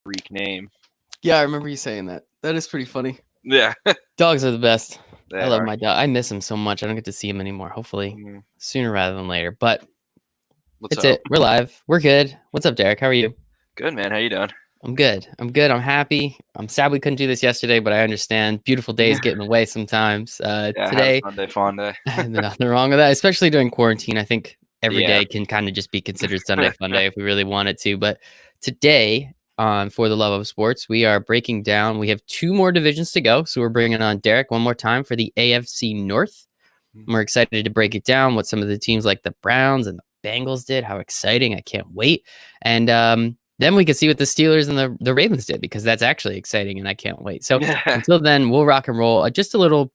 Greek name. Yeah, I remember you saying that. That is pretty funny. Yeah, Dogs are the best. they I love are. my dog. I miss him so much. I don't get to see him anymore. Hopefully Mm, sooner rather than later. But what's it's up? it. We're live. We're good. What's up, Derek? How are you? Good, man. How you doing? I'm good. I'm good. I'm happy. I'm sad we couldn't do this yesterday, but I understand. Beautiful days get in the way sometimes. Yeah, have a Today, Sunday fun day. nothing wrong with that, especially during quarantine. I think every Yeah. day can kind of just be considered Sunday fun day if we really wanted to. But today, on For the Love of Sports, we are breaking down. We have two more divisions to go. So we're bringing on Derek one more time for the AFC North. We're excited to break it down, what some of the teams like the Browns and the Bengals did. How exciting. I can't wait. And then we can see what the Steelers and the Ravens did, because that's actually exciting and I can't wait. So until then, we'll rock and roll. Just a little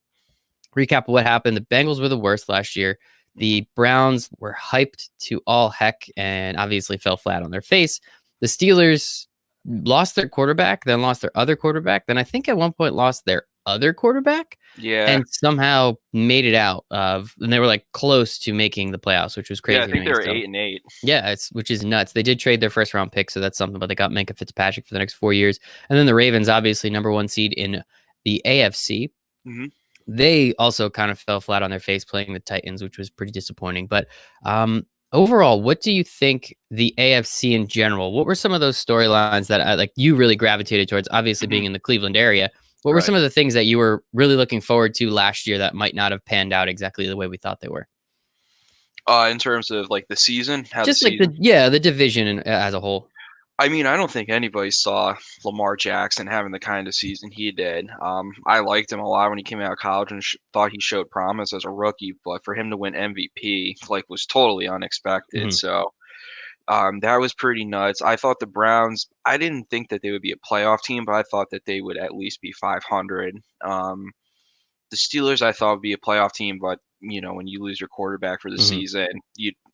recap of what happened. The Bengals were the worst last year. The Browns were hyped to all heck and obviously fell flat on their face. The Steelers lost their quarterback, then lost their other quarterback, then I think at one point lost their other quarterback, Yeah. and somehow made it out of, and they were like close to making the playoffs, which was crazy. Yeah, I think to me. they were So, 8-8. yeah, which is nuts. They did trade their first round pick, so that's something, but they got Minka Fitzpatrick for the next 4 years. And then the Ravens, obviously number one seed in the AFC. Mm-hmm. They also kind of fell flat on their face playing the Titans, which was pretty disappointing. But overall, what do you think the AFC in general? What were some of those storylines that like you really gravitated towards? Obviously, being in the Cleveland area, what were some of the things that you were really looking forward to last year that might not have panned out exactly the way we thought they were? In terms of like the season, how Just the like season. the division as a whole. I mean, I don't think anybody saw Lamar Jackson having the kind of season he did. I liked him a lot when he came out of college and thought he showed promise as a rookie, but for him to win MVP like was totally unexpected. Mhm. So that was pretty nuts. I thought the Browns. I didn't think that they would be a playoff team, but I thought that they would at least be 500. The Steelers, I thought would be a playoff team, but when you lose your quarterback for the season,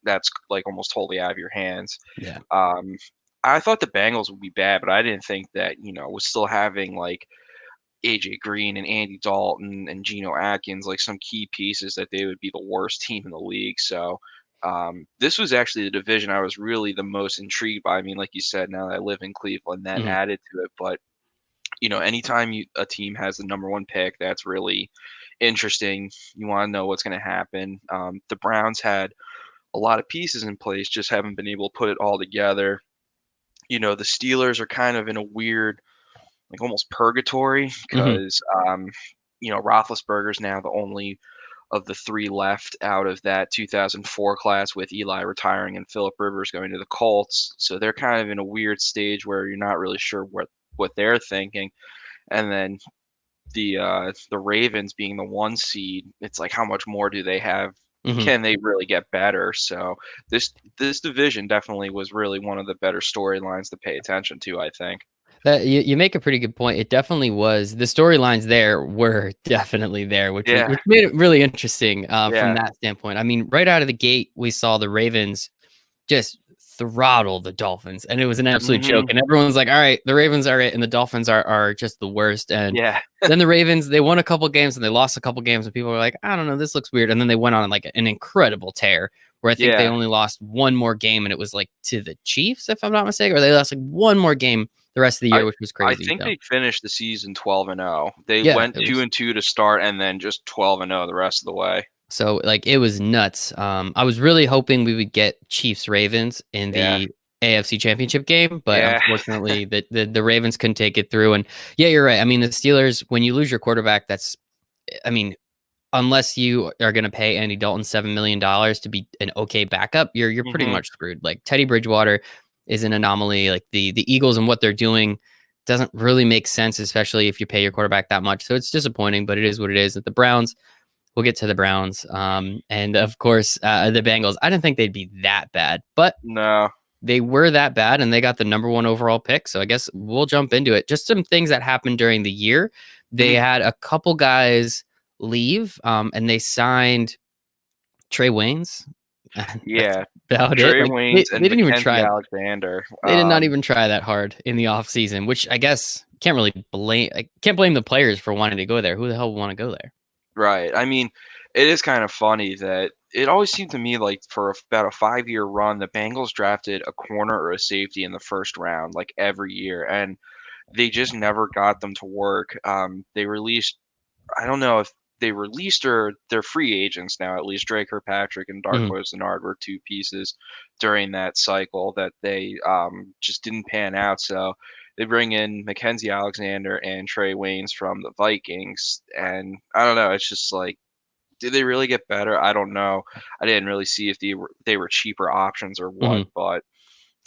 that's like almost totally out of your hands. Yeah. I thought the Bengals would be bad, but I didn't think that, with still having like AJ Green and Andy Dalton and Geno Atkins, like some key pieces, that they would be the worst team in the league. So this was actually the division I was really the most intrigued by. I mean, like you said, now that I live in Cleveland, that added to it. But anytime a team has the number one pick, that's really interesting. You want to know what's going to happen. The Browns had a lot of pieces in place, just haven't been able to put it all together. The Steelers are kind of in a weird, like almost purgatory, because Roethlisberger's now the only of the three left out of that 2004 class, with Eli retiring and Philip Rivers going to the Colts. So they're kind of in a weird stage where you're not really sure what they're thinking. And then the Ravens being the one seed, it's like, how much more do they have? Can they really get better? So this division definitely was really one of the better storylines to pay attention to, I think. That you make a pretty good point. It definitely was. The storylines there were definitely there, which made it really interesting from that standpoint. I mean, right out of the gate, we saw the Ravens just throttle the Dolphins, and it was an absolute joke. And everyone's like, "All right, the Ravens are it, and the Dolphins are just the worst." And then the Ravens, they won a couple games and they lost a couple games, and people were like, "I don't know, this looks weird." And then they went on like an incredible tear, where I think they only lost one more game, and it was like to the Chiefs, if I'm not mistaken, or they lost like one more game the rest of the year, which was crazy. I think they finished the season 12-0. They Yeah, went 2-2 to start, and then just 12-0 the rest of the way. So like it was nuts. I was really hoping we would get Chiefs Ravens in the AFC Championship game, but unfortunately the Ravens couldn't take it through. And yeah, you're right. I mean, the Steelers, when you lose your quarterback, unless you are going to pay Andy Dalton $7 million to be an okay backup, you're pretty much screwed. Like Teddy Bridgewater is an anomaly. Like the Eagles and what they're doing doesn't really make sense, especially if you pay your quarterback that much. So it's disappointing, but it is what it is. At the Browns, we'll get to the Browns. And of course, the Bengals, I didn't think they'd be that bad, but no, they were that bad, and they got the number one overall pick. So I guess we'll jump into it. Just some things that happened during the year. They had a couple guys leave, and they signed Trey Waynes. Yeah, about Trey it. Like, Waynes they and didn't even Mackenzie try. Alexander. They did not even try that hard in the off season, which I guess can't really blame. I can't blame the players for wanting to go there. Who the hell would want to go there? Right. I mean, it is kind of funny that it always seemed to me like for about a 5-year run, the Bengals drafted a corner or a safety in the first round, like every year, and they just never got them to work. They released, I don't know if they released or they're free agents now. At least Drake Kirkpatrick and Mhm. Darqueze Dennard were two pieces during that cycle that they just didn't pan out. So they bring in Mackenzie Alexander and Trey Waynes from the Vikings, and I don't know. It's just like, did they really get better? I don't know. I didn't really see if they were cheaper options or what, Mhm. but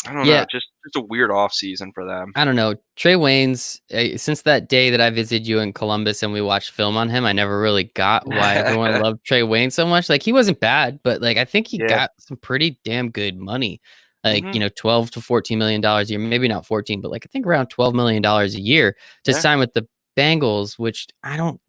I don't know. Yeah, Just a weird off season for them. I don't know. Trey Waynes, since that day that I visited you in Columbus and we watched film on him, I never really got why everyone loved Trey Waynes so much. Like, he wasn't bad, but like I think he Yeah. got some pretty damn good money. Like, Mhm. 12 to 14 million dollars a year, maybe not 14, but like I think around 12 million dollars a year to Yeah. sign with the Bengals, which I don't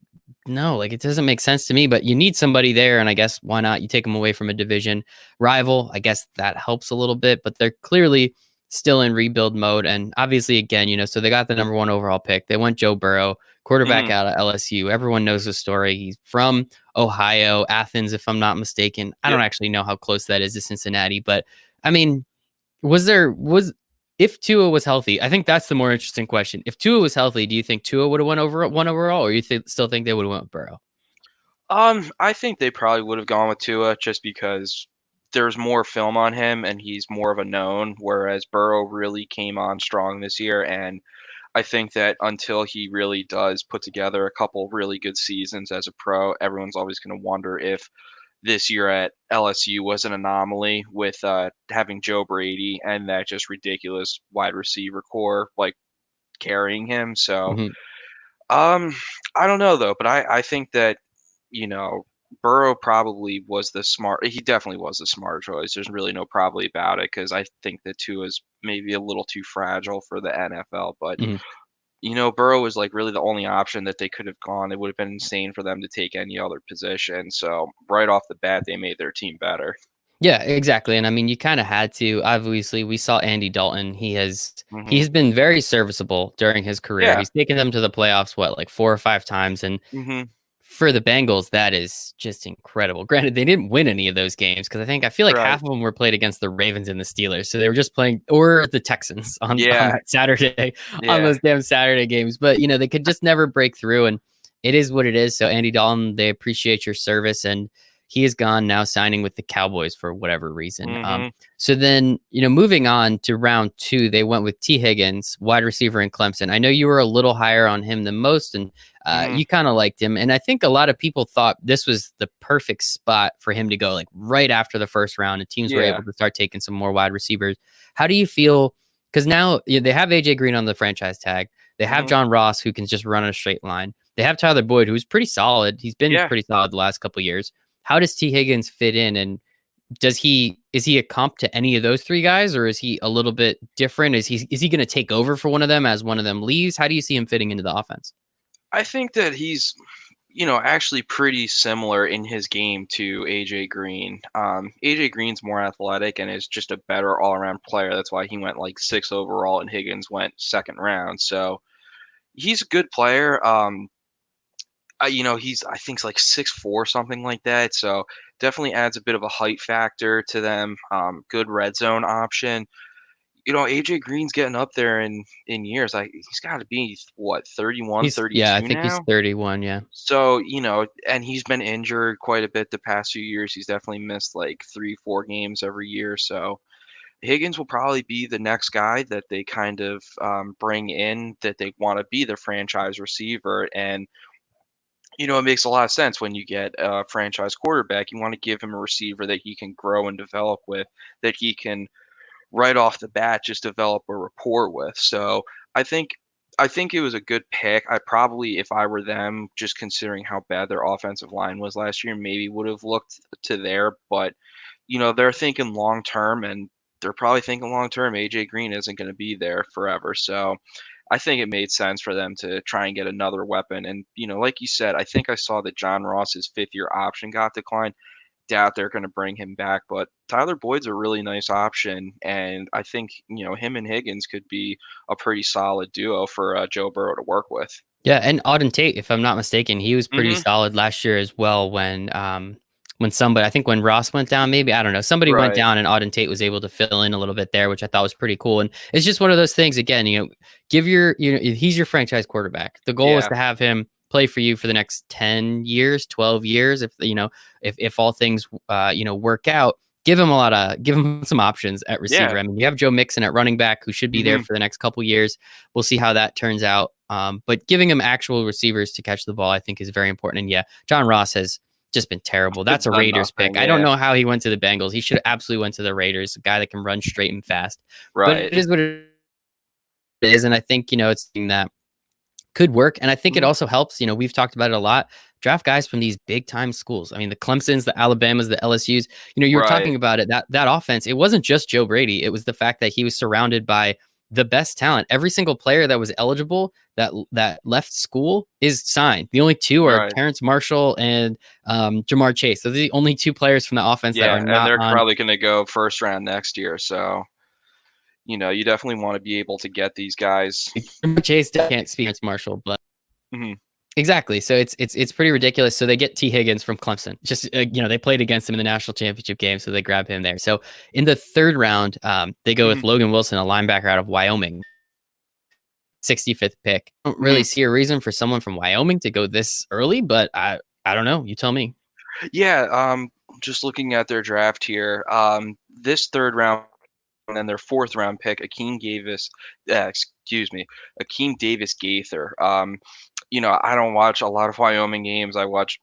know. Like, it doesn't make sense to me, but you need somebody there, and I guess why not? You take them away from a division rival. I guess that helps a little bit, but they're clearly still in rebuild mode. And obviously, again, so they got the number one overall pick. They went Joe Burrow, quarterback Mhm. out of LSU. Everyone knows the story. He's from Ohio, Athens, if I'm not mistaken. I don't Yep. actually know how close that is to Cincinnati, but I mean, was if Tua was healthy, I think that's the more interesting question. If Tua was healthy, do you think Tua would have won over one overall, or you still think they would have went with Burrow? I think they probably would have gone with Tua just because there's more film on him and he's more of a known, whereas Burrow really came on strong this year. And I think that until he really does put together a couple really good seasons as a pro, everyone's always going to wonder if this year at LSU was an anomaly with having Joe Brady and that just ridiculous wide receiver core like carrying him. So Mhm. um, I don't know though, but I think that, you know, Burrow probably was the smart he definitely was the smart choice. There's really no probably about it because I think that Tua is maybe a little too fragile for the NFL, but Mhm. Burrow was like really the only option that they could have gone. It would have been insane for them to take any other position. So right off the bat, they made their team better. Yeah, exactly. And I mean, you kind of had to. Obviously, we saw Andy Dalton. Hmm. He's been very serviceable during his career. Yeah. He's taken them to the playoffs what, like 4 or 5 times, and Hmm. for the Bengals, that is just incredible. Granted, they didn't win any of those games because I feel like Right. half of them were played against the Ravens and the Steelers, so they were just playing or the Texans on Yeah. that Saturday on Yeah. those damn Saturday games. But they could just never break through, and it is what it is. So Andy Dalton, they appreciate your service, and he is gone now, signing with the Cowboys for whatever reason. Hmm. So then, moving on to round two, they went with T. Higgins, wide receiver in Clemson. I know you were a little higher on him than most, and Hmm. you kind of liked him. And I think a lot of people thought this was the perfect spot for him to go, like right after the first round, and teams were Yeah. able to start taking some more wide receivers. How do you feel? Because now they have AJ Green on the franchise tag. They have Hmm. John Ross, who can just run in a straight line. They have Tyler Boyd, who's pretty solid. He's been Yeah. pretty solid the last couple of years. How does T. Higgins fit in? And is he a comp to any of those three guys, or is he a little bit different? Is he going to take over for one of them as one of them leaves? How do you see him fitting into the offense? I think that he's, actually pretty similar in his game to AJ Green. AJ Green's more athletic and is just a better all-around player. That's why he went like 6 overall and Higgins went second round. So he's a good player. He's I think like 6'4", something like that. So definitely adds a bit of a height factor to them. Good red zone option. AJ Green's getting up there in years. He's got to be what, 31, Yeah, I 32 think he's now. 31. Yeah. So, and he's been injured quite a bit the past few years. He's definitely missed like 3, 4 games every year. So Higgins will probably be the next guy that they kind of bring in that they want to be the franchise receiver. And, it makes a lot of sense when you get a franchise quarterback. You want to give him a receiver that he can grow and develop with, that he can right off the bat just develop a rapport with. So I think I think it was a good pick. I probably, if I were them, just considering how bad their offensive line was last year, maybe would have looked to there. But they're thinking long term, and they're probably thinking long term. AJ Green isn't going to be there forever, so I think it made sense for them to try and get another weapon. And like you said, I think I saw that John Ross's 5th-year option got declined. Doubt they're going to bring him back, but Tyler Boyd's a really nice option, and I think him and Higgins could be a pretty solid duo for Joe Burrow to work with. Yeah, and Auden Tate, if I'm not mistaken, he was pretty Hmm. solid last year as well when when somebody, I think when Ross went down, maybe, I don't know, somebody went Right. down and Auden Tate was able to fill in a little bit there, which I thought was pretty cool. And it's just one of those things, again, he's your franchise quarterback. The goal is Yeah. to have him play for you for the next 10 years, 12 years. If all things, work out, give him some options at Yeah. receiver. I mean, you have Joe Mixon at running back who should be there Hmm. for the next couple years. We'll see how that turns out. But giving him actual receivers to catch the ball, I think, is very important. And yeah, John Ross has just been terrible. That's a Done Raiders pick. nothing. I don't Yeah. know how he went to the Bengals. He should have absolutely went to the Raiders, a guy that can run straight and fast. But Right. it is what it is. And I think, it's something that could work. And I think it Mhm. also helps, we've talked about it a lot. Draft guys from these big time schools. I mean, the Clemsons, the Alabamas, the LSUs, you were Right. talking about it, that offense, it wasn't just Joe Brady. It was the fact that he was surrounded by the best talent. Every single player that was eligible that left school is signed. The only two are Right. Terrence Marshall and Jamar Chase. Those are the only two players from the offense that are Yeah, and not they're on. probably going to go first round next year. So, you definitely want to be able to get these guys. Jamar Chase can't speak Terrence Marshall, but Hmm. exactly. So it's pretty ridiculous. So they get T. Higgins from Clemson. Just they played against him in the national championship game, so they grab him there. So in the third round, they go Hmm. with Logan Wilson, a linebacker out of Wyoming, 65th pick. I don't really Hmm. see a reason for someone from Wyoming to go this early, but I don't know. You tell me. Yeah. Just looking at their draft here, this third round and then their fourth round pick, Akeem Davis Gaither. I don't watch a lot of Wyoming games. I watch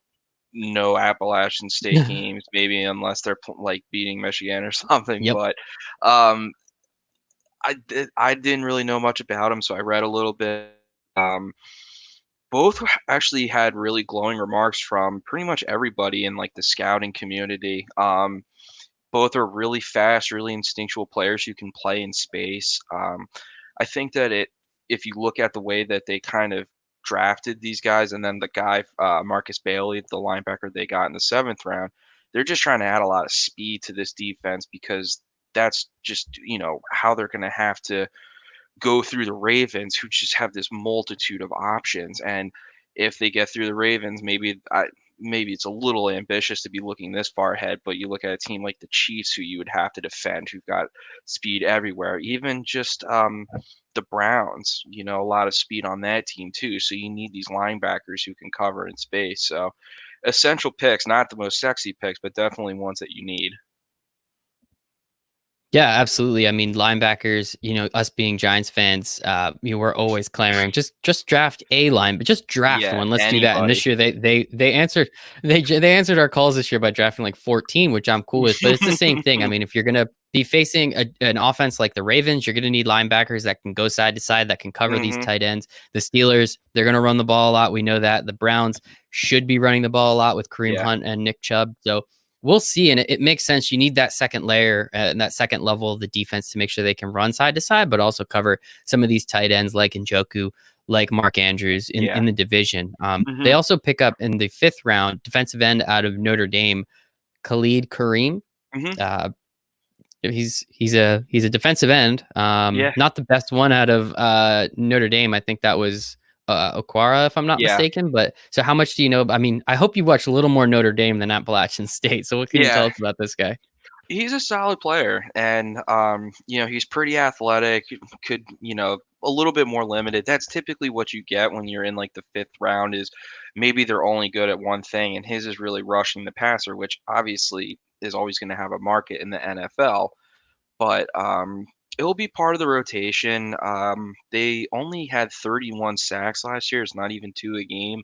no Appalachian State games, maybe unless they're like beating Michigan or something. Yep. But um, I didn't really know much about him, so I read a little bit. Um, both actually had really glowing remarks from pretty much everybody in like the scouting community. Both are really fast, really instinctual players who can play in space. I think that if you look at the way that they kind of drafted these guys, and then the guy Marcus Bailey, the linebacker they got in the seventh round, they're just trying to add a lot of speed to this defense because that's just how they're going to have to go through the Ravens, who just have this multitude of options. And if they get through the Ravens, maybe it's a little ambitious to be looking this far ahead. But you look at a team like the Chiefs, who you would have to defend, who've got speed everywhere. Even just the Browns, a lot of speed on that team too. So you need these linebackers who can cover in space. So essential picks, not the most sexy picks, but definitely ones that you need. Yeah, absolutely. I mean, linebackers, us being Giants fans, we're always clamoring, just draft a line, but just draft Yeah, one. Let's do that. And anybody. this year they answered they answered our calls this year by drafting like 14, which I'm cool with. But it's the same thing. I mean, if you're gonna be facing an offense like the Ravens, you're gonna need linebackers that can go side to side, that can cover these Hmm. tight ends. The Steelers, they're gonna run the ball a lot. We know that. The Browns should be running the ball a lot with Kareem Yeah. Hunt and Nick Chubb. So we'll see. And it makes sense. You need that second layer and that second level of the defense to make sure they can run side to side, but also cover some of these tight ends like Njoku, like Mark Andrews Yeah. in the division. They Hmm. also pick up in the fifth round defensive end out of Notre Dame, Khalid Kareem. Hmm. Uh, he's a defensive end. Yeah. Not the best one out of Notre Dame. I think that was Okwara, if I'm not Yeah. mistaken. But so, how much do you know? I mean, I hope you watch a little more Notre Dame than Appalachian State. So, what can you tell Yeah. us about this guy? He's a solid player, and he's pretty athletic. Could a little bit more limited. That's typically what you get when you're in like the fifth round. Is maybe they're only good at one thing, and his is really rushing the passer, which obviously is always going to have a market in the NFL. But it'll be part of the rotation. They only had 31 sacks last year. It's not even two a game.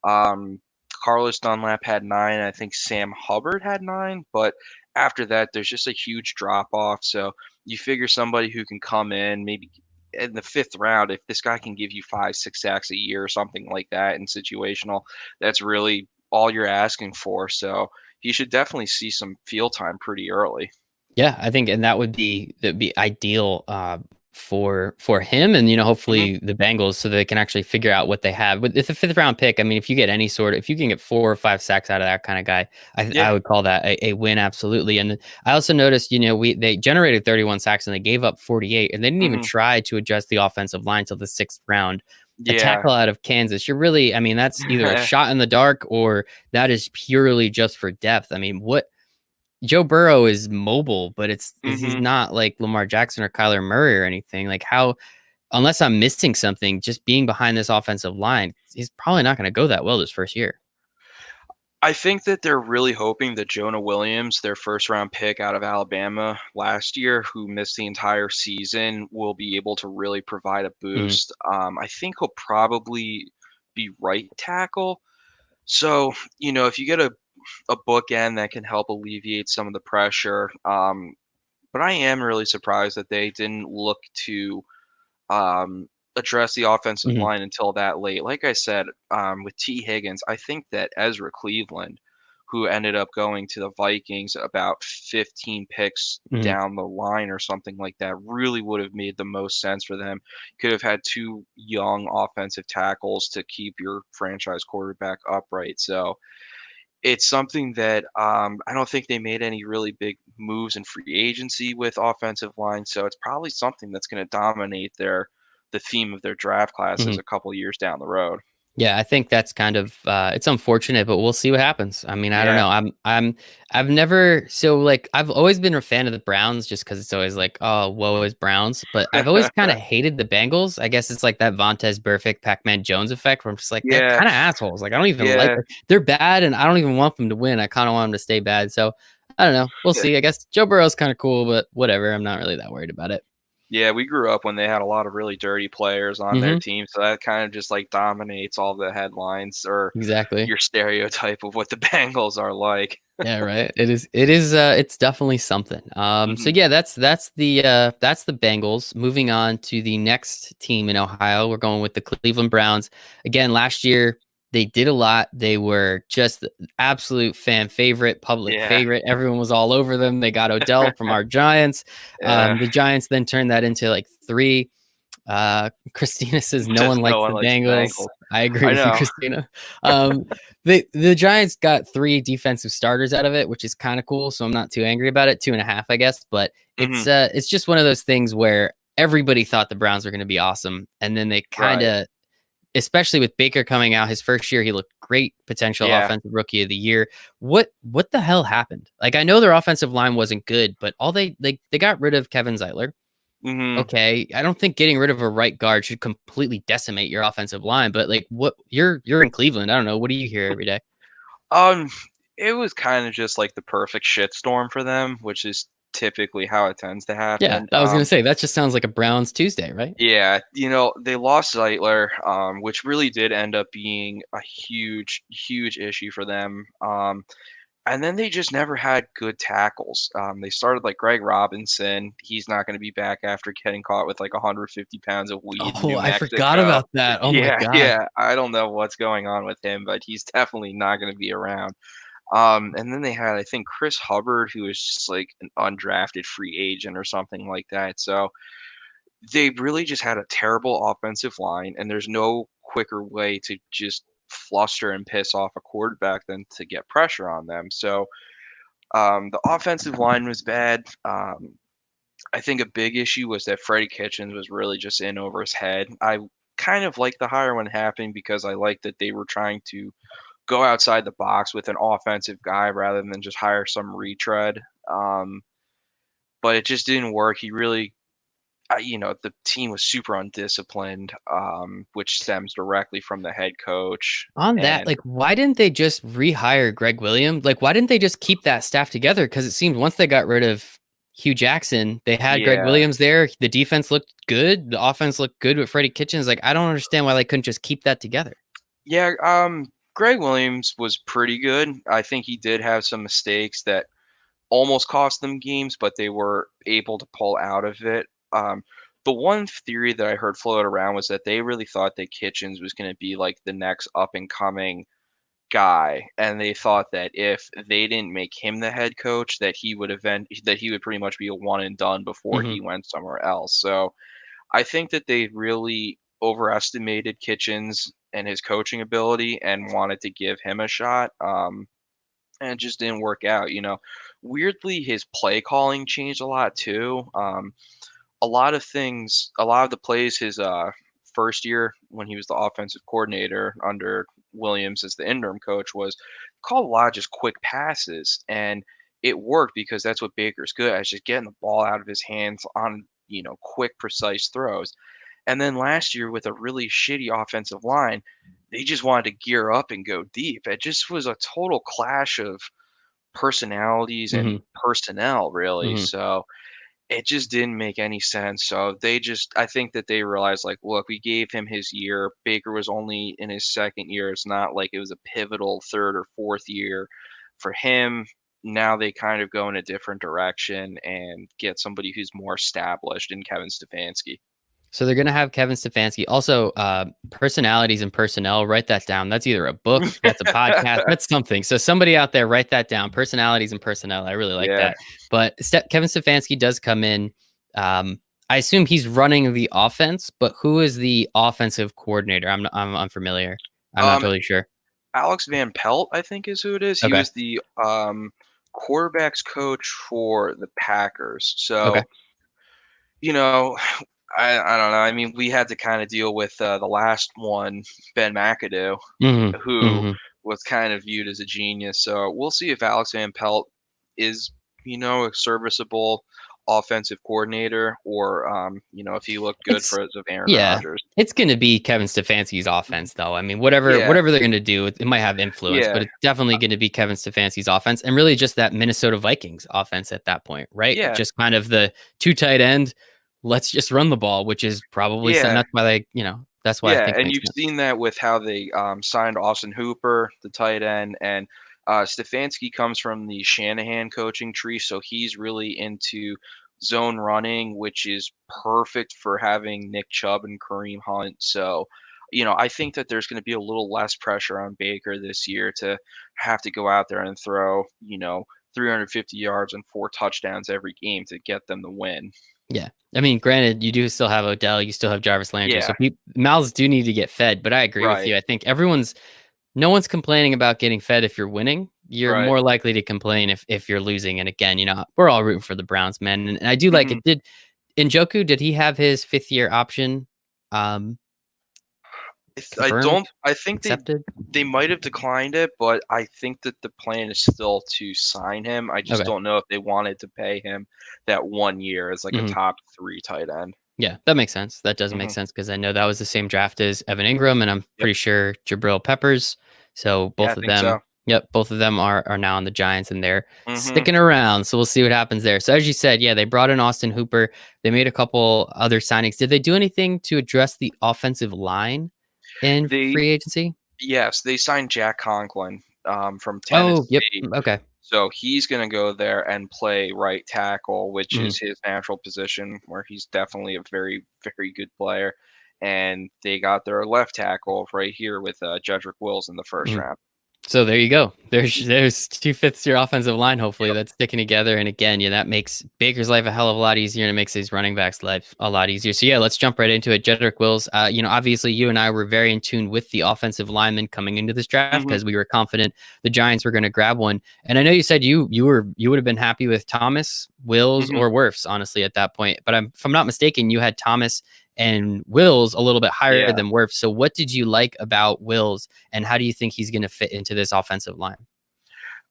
Um, Carlos Dunlap had 9. I think Sam Hubbard had 9. But after that, there's just a huge drop off. So you figure somebody who can come in maybe in the fifth round, if this guy can give you 5, 6 sacks a year or something like that in situational, that's really all you're asking for. So he should definitely see some field time pretty early. Yeah, I think, and that'd be ideal. for him, and Hmm. hopefully the Bengals, so they can actually figure out what they have. But it's a fifth round pick. I mean, if you get if you can get 4 or 5 sacks out of that kind of guy, I Yeah. would call that a win absolutely. And I also noticed, they generated 31 sacks and they gave up 48, and they didn't even Hmm. try to adjust the offensive line till the 6th round. A Yeah. tackle out of Kansas, I mean, that's either a shot in the dark or that is purely just for depth. I mean, what Joe Burrow is mobile, but he's Hmm. not like Lamar Jackson or Kyler Murray or anything. Like, how, unless I'm missing something, just being behind this offensive line, he's probably not going to go that well this first year. I think that they're really hoping that Jonah Williams, their first round pick out of Alabama last year, who missed the entire season, will be able to really provide a Mhm, boost. I think he'll probably be right tackle. So, if you get a bookend that can help alleviate some of the pressure. But I am really surprised that they didn't look to address the offensive mhm, line until that late. Like I said, with T. Higgins, I think that Ezra Cleveland, who ended up going to the Vikings about 15 picks mhm. down the line or something like that, really would have made the most sense for them. Could have had two young offensive tackles to keep your franchise quarterback upright. So it's something that I don't think they made any really big moves in free agency with offensive line. So it's probably something that's going to dominate the theme of their draft classes Mhm. a couple years down the road. Yeah, I think that's kind of it's unfortunate, but we'll see what happens. I mean, I don't Yeah. know. I've never I've always been a fan of the Browns just because it's always like, oh, woe is Browns. But I've always kind of hated the Bengals. I guess it's like that Vontez Burfict, Pac-Man Jones effect, where I'm just like, they're Yeah. kind of assholes. Like, I don't even like Yeah. they're bad, and I don't even want them to win. I kind of want them to stay bad. So I don't know. We'll see. I guess Joe Burrow's kind of cool, but whatever. I'm not really that worried about it. Yeah, we grew up when they had a lot of really dirty players on their Hmm. team, so that kind of just like dominates all the headlines or Exactly. your stereotype of what the Bengals are like. Yeah, right. It's definitely something. So Hmm. yeah, that's the Bengals. Moving on to the next team in Ohio. We're going with the Cleveland Browns. Again, last year they did a lot. They were just the absolute fan favorite, public Yeah. favorite. Everyone was all over them. They got Odell from our Giants. Yeah. The Giants then turned that into like three. Christina says no Just one no likes one the likes the Bengals. Bengals. I agree I with you, know. Christina. Um, the Giants got 3 defensive starters out of it, which is kind of cool. So I'm not too angry about it. 2.5, I guess. But Hmm. it's just one of those things where everybody thought the Browns were going to be awesome, and then they kind Right. of, especially with Baker coming out his first year, he looked great, potential Yeah. offensive rookie of the year. What the hell happened? Like, I know their offensive line wasn't good, but all they got rid of Kevin Zeitler. Hmm. Okay, I don't think getting rid of a right guard should completely decimate your offensive line, but like, what, you're in Cleveland. I don't know. What do you hear every day? Um, it was kind of just like the perfect shitstorm for them, which is typically how it tends to Yeah, happen. I was gonna say that just sounds like a Browns Tuesday, right? Yeah, they lost Zeitler, which really did end up being a huge, huge issue for them. And then they just never had good tackles. They started like Greg Robinson. He's not going to be back after getting caught with like 150 pounds of weed in Oh, New I forgot Mexico. about that. Oh my Yeah, god. yeah. I don't know what's going on with him, but he's definitely not going to be around. And then they had, I think, Chris Hubbard, who was just like an undrafted free agent or something like that. So they really just had a terrible offensive line, and there's no quicker way to just fluster and piss off a quarterback than to get pressure on them. So the offensive line was bad. I think a big issue was that Freddie Kitchens was really just in over his head. I kind of like the hire when it happened because I like that they were trying to go outside the box with an offensive guy rather than just hire some retread. Um, but it just didn't work. He really, the team was super undisciplined, which stems directly from the head coach. On that, And like, why didn't they just rehire Greg Williams? Like, why didn't they just keep that staff together? Because it seemed once they got rid of Hugh Jackson, they had Greg yeah, Williams there. The defense looked good. The offense looked good with Freddie Kitchens. Like, I don't understand why they couldn't just keep that together. yeah, Greg Williams was pretty good. I think he did have some mistakes that almost cost them games, but they were able to pull out of it. The one theory that I heard float around was that they really thought that Kitchens was going to be like the next up and coming guy, and they thought that if they didn't make him the head coach, that he would pretty much be a one and done before Hmm. he went somewhere else. So I think that they really overestimated Kitchens and his coaching ability and wanted to give him a shot. And it just didn't work out. Weirdly, his play calling changed a lot too. A lot of the plays his first year when he was the offensive coordinator under Williams as the interim coach was called a lot of just quick passes, and it worked because that's what Baker's good at, is just getting the ball out of his hands on quick, precise throws. And then last year with a really shitty offensive line, they just wanted to gear up and go deep. It just was a total clash of personalities and Hmm. personnel, really. Hmm. So it just didn't make any sense. So I think that they realized, like, look, we gave him his year. Baker was only in his second year. It's not like it was a pivotal third or fourth year for him. Now they kind of go in a different direction and get somebody who's more established in Kevin Stefanski. So they're gonna have Kevin Stefanski. Also, personalities and personnel. Write that down. That's either a book, that's a podcast, that's something. So somebody out there, write that down. Personalities and personnel. I really like Yeah. that. But Kevin Stefanski does come in. Um, I assume he's running the offense, but who is the offensive coordinator? I'm unfamiliar. I'm not Um, totally sure. Alex Van Pelt, I think is who it is. He Okay. was the quarterbacks coach for the Packers. Okay. So, you know, I don't know. I mean, we had to kind of deal with the last one, Ben McAdoo, Hmm. who Hmm. was kind of viewed as a genius. So we'll see if Alex Van Pelt is, a serviceable offensive coordinator, or if he looked good It's for as of Aaron Yeah, Rodgers. it's gonna be Kevin Stefanski's offense, though. I mean, Yeah, whatever they're gonna do, it might have influence, but yeah, it's definitely gonna be Kevin Stefanski's offense, and really just that Minnesota Vikings offense at that point, right? yeah, Just kind of the two tight end. Let's just run the ball, which is probably some. yeah. That's why that's why I Yeah, think and makes you've sense. seen that with how they signed Austin Hooper, the tight end, and Stefanski comes from the Shanahan coaching tree, so he's really into zone running, which is perfect for having Nick Chubb and Kareem Hunt. So, I think that there's going to be a little less pressure on Baker this year to have to go out there and throw, 350 yards and 4 touchdowns every game to get them the win. Yeah. I mean, granted, you do still have Odell, you still have Jarvis Landry, so Yeah, mouths do need to get fed. But I agree with right, you. I think no one's complaining about getting fed if you're winning. You're right. more likely to complain if you're losing. And again, we're all rooting for the Browns, man. And I do like Mhm. it. Did Njoku, did he have his 5th year option um I confirmed, don't. I think accepted? they might have declined it, but I think that the plan is still to sign him. I just Okay. don't know if they wanted to pay him that 1 year as like a Hmm. top three tight end. Yeah, that makes sense. That does make Hmm. sense because I know that was the same draft as Evan Ingram, and I'm Yep. pretty sure Jabril Peppers. So Yeah, I both of think them, so. yep, both of them are now on the Giants, and they're Hmm. sticking around. So we'll see what happens there. So as you said, yeah, they brought in Austin Hooper. They made a couple other signings. Did they do anything to address the offensive line in They free agency? Yes, they signed Jack Conklin from Oh, yep. Tennessee. Okay. So he's going to go there and play right tackle, which Hmm. is his natural position, where he's definitely a very, very good player. And they got their left tackle right here with Jedrick Wills in the first Hmm. round. So there you go. There's 2/5 year offensive line. Hopefully Yep. that's sticking together. And again, yeah, that makes Baker's life a hell of a lot easier, and it makes these running backs' life a lot easier. So yeah, let's jump right into it. Jedrick Wills. Obviously you and I were very in tune with the offensive lineman coming into this draft Hmm. because we were confident the Giants were going to grab one. And I know you said you would have been happy with Thomas, Wills, Hmm. or Wirfs, honestly, at that point. But if I'm not mistaken, you had Thomas and Wills a little bit higher Yeah. than Wirfs. So what did you like about Wills? And how do you think he's going to fit into this offensive line?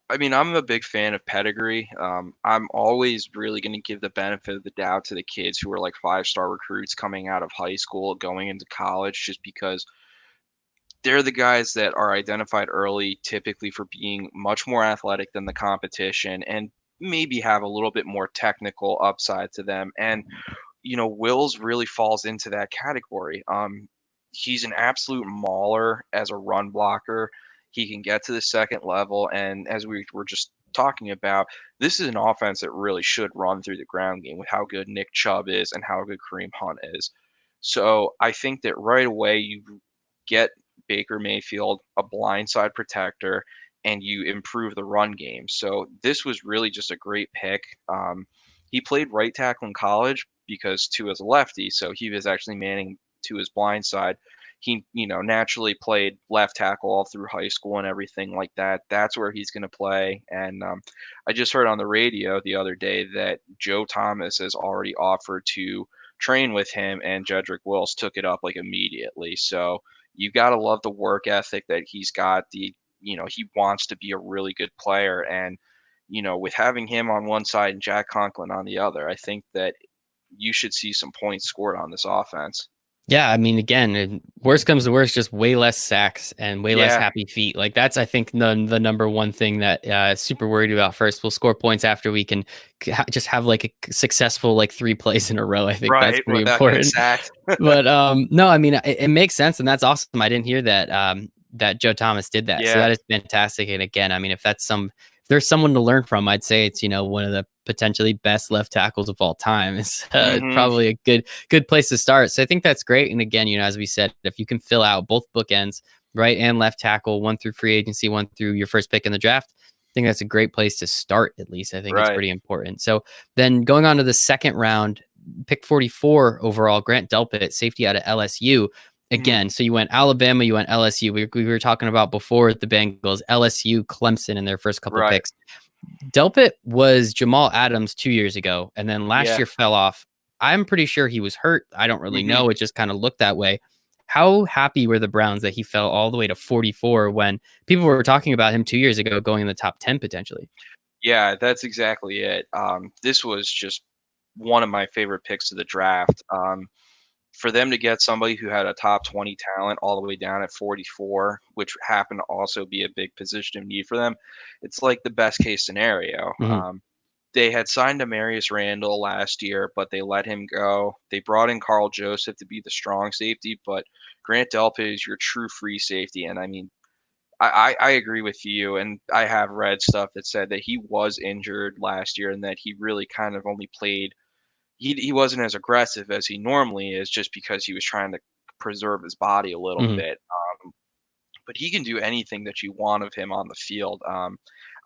I mean, I'm a big fan of pedigree. I'm always really going to give the benefit of the doubt to the kids who are like 5-star recruits coming out of high school, going into college, just because they're the guys that are identified early, typically for being much more athletic than the competition and maybe have a little bit more technical upside to them. And Wills really falls into that category. He's an absolute mauler as a run blocker. He can get to the second level, and as we were just talking about, this is an offense that really should run through the ground game with how good Nick Chubb is and how good Kareem Hunt is. So I think that right away you get Baker Mayfield a blindside protector, and you improve the run game. So this was really just a great pick. He played right tackle in college because Tua's a lefty, so he was actually manning Tua's blind side. He, naturally played left tackle all through high school and everything like that. That's where he's going to play. And I just heard on the radio the other day that Joe Thomas has already offered to train with him, and Jedrick Wills took it up like immediately. So you got to love the work ethic that he's got. He wants to be a really good player, and with having him on one side and Jack Conklin on the other, I think that you should see some points scored on this offense. Yeah, I mean, again, worst comes to worst, just way less sacks and way less Yeah, happy feet. Like that's, I think, the number one thing that super worried about. First, we'll score points after we can just have like a successful like 3 plays in a row. I think that's right, pretty without getting important. sacked. But no, I mean, it makes sense, and that's awesome. I didn't hear that that Joe Thomas did that, so Yeah. that is fantastic. And again, I mean, if there's someone to learn from, I'd say it's one of the potentially best left tackles of all time. It's Hmm. probably a good place to start. So I think that's great. And again, as we said, if you can fill out both bookends, right and left tackle, one through free agency, one through your first pick in the draft, I think that's a great place to start. At least I think it's Right. pretty important. So then going on to the second round, pick 44 overall, Grant Delpit, safety out of LSU. Hmm. Again, so you went Alabama, you went LSU. We were talking about before the Bengals, LSU, Clemson in their first couple Right. picks. Delpit was Jamal Adams 2 years ago, and then last Yeah. year fell off. I'm pretty sure he was hurt. I don't really Hmm. know. It just kind of looked that way. How happy were the Browns that he fell all the way to 44 when people were talking about him 2 years ago going in the top 10 potentially? Yeah, that's exactly it. This was just one of my favorite picks of the draft. For them to get somebody who had a top 20 talent all the way down at 44, which happened to also be a big position of need for them, it's like the best case scenario. Hmm. They had signed Demarius Randall last year, but they let him go. They brought in Carl Joseph to be the strong safety, but Grant Delpit is your true free safety. And I mean, I agree with you, and I have read stuff that said that he was injured last year and that he really kind of only played. He wasn't as aggressive as he normally is, just because he was trying to preserve his body a little Hmm. bit. But he can do anything that you want of him on the field.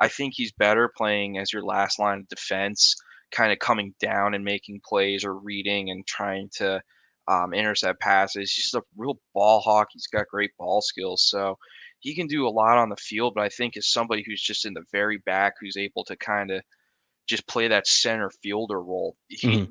I think he's better playing as your last line of defense, kind of coming down and making plays or reading and trying to intercept passes. He's just a real ball hawk. He's got great ball skills. So he can do a lot on the field, but I think as somebody who's just in the very back, who's able to kind of just play that center fielder role. Hmm.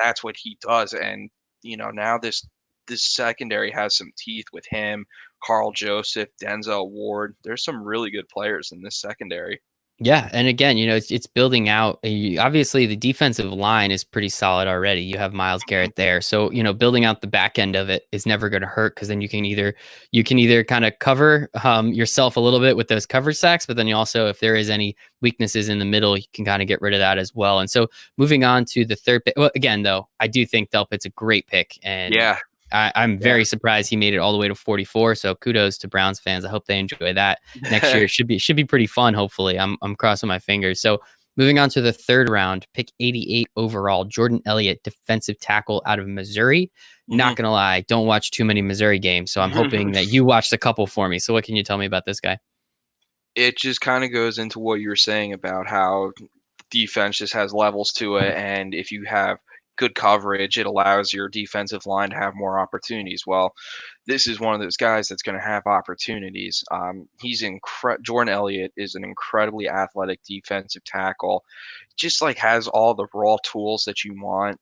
That's what he does. And now this secondary has some teeth with him, Carl Joseph, Denzel Ward. There's some really good players in this secondary. Yeah, and again, it's building out. Obviously, the defensive line is pretty solid already. You have Miles Mhm. Garrett there, so building out the back end of it is never going to hurt because then you can either kind of cover yourself a little bit with those cover sacks, but then you also, if there is any weaknesses in the middle, you can kind of get rid of that as well. And so moving on to the third pick. Well, again, though, I do think Delpit's a great pick, and Yeah, I'm yeah. very surprised he made it all the way to 44. So kudos to Browns fans. I hope they enjoy that next year. It should be pretty fun. Hopefully, I'm crossing my fingers. So moving on to the third round, pick 88 overall, Jordan Elliott, defensive tackle out of Missouri. Not Mhm. gonna lie, don't watch too many Missouri games, so I'm hoping that you watched a couple for me. So what can you tell me about this guy? It just kind of goes into what you were saying about how defense just has levels to it, and if you have good coverage, it allows your defensive line to have more opportunities. Well, this is one of those guys that's going to have opportunities. Jordan Elliott is an incredibly athletic defensive tackle, just like has all the raw tools that you want.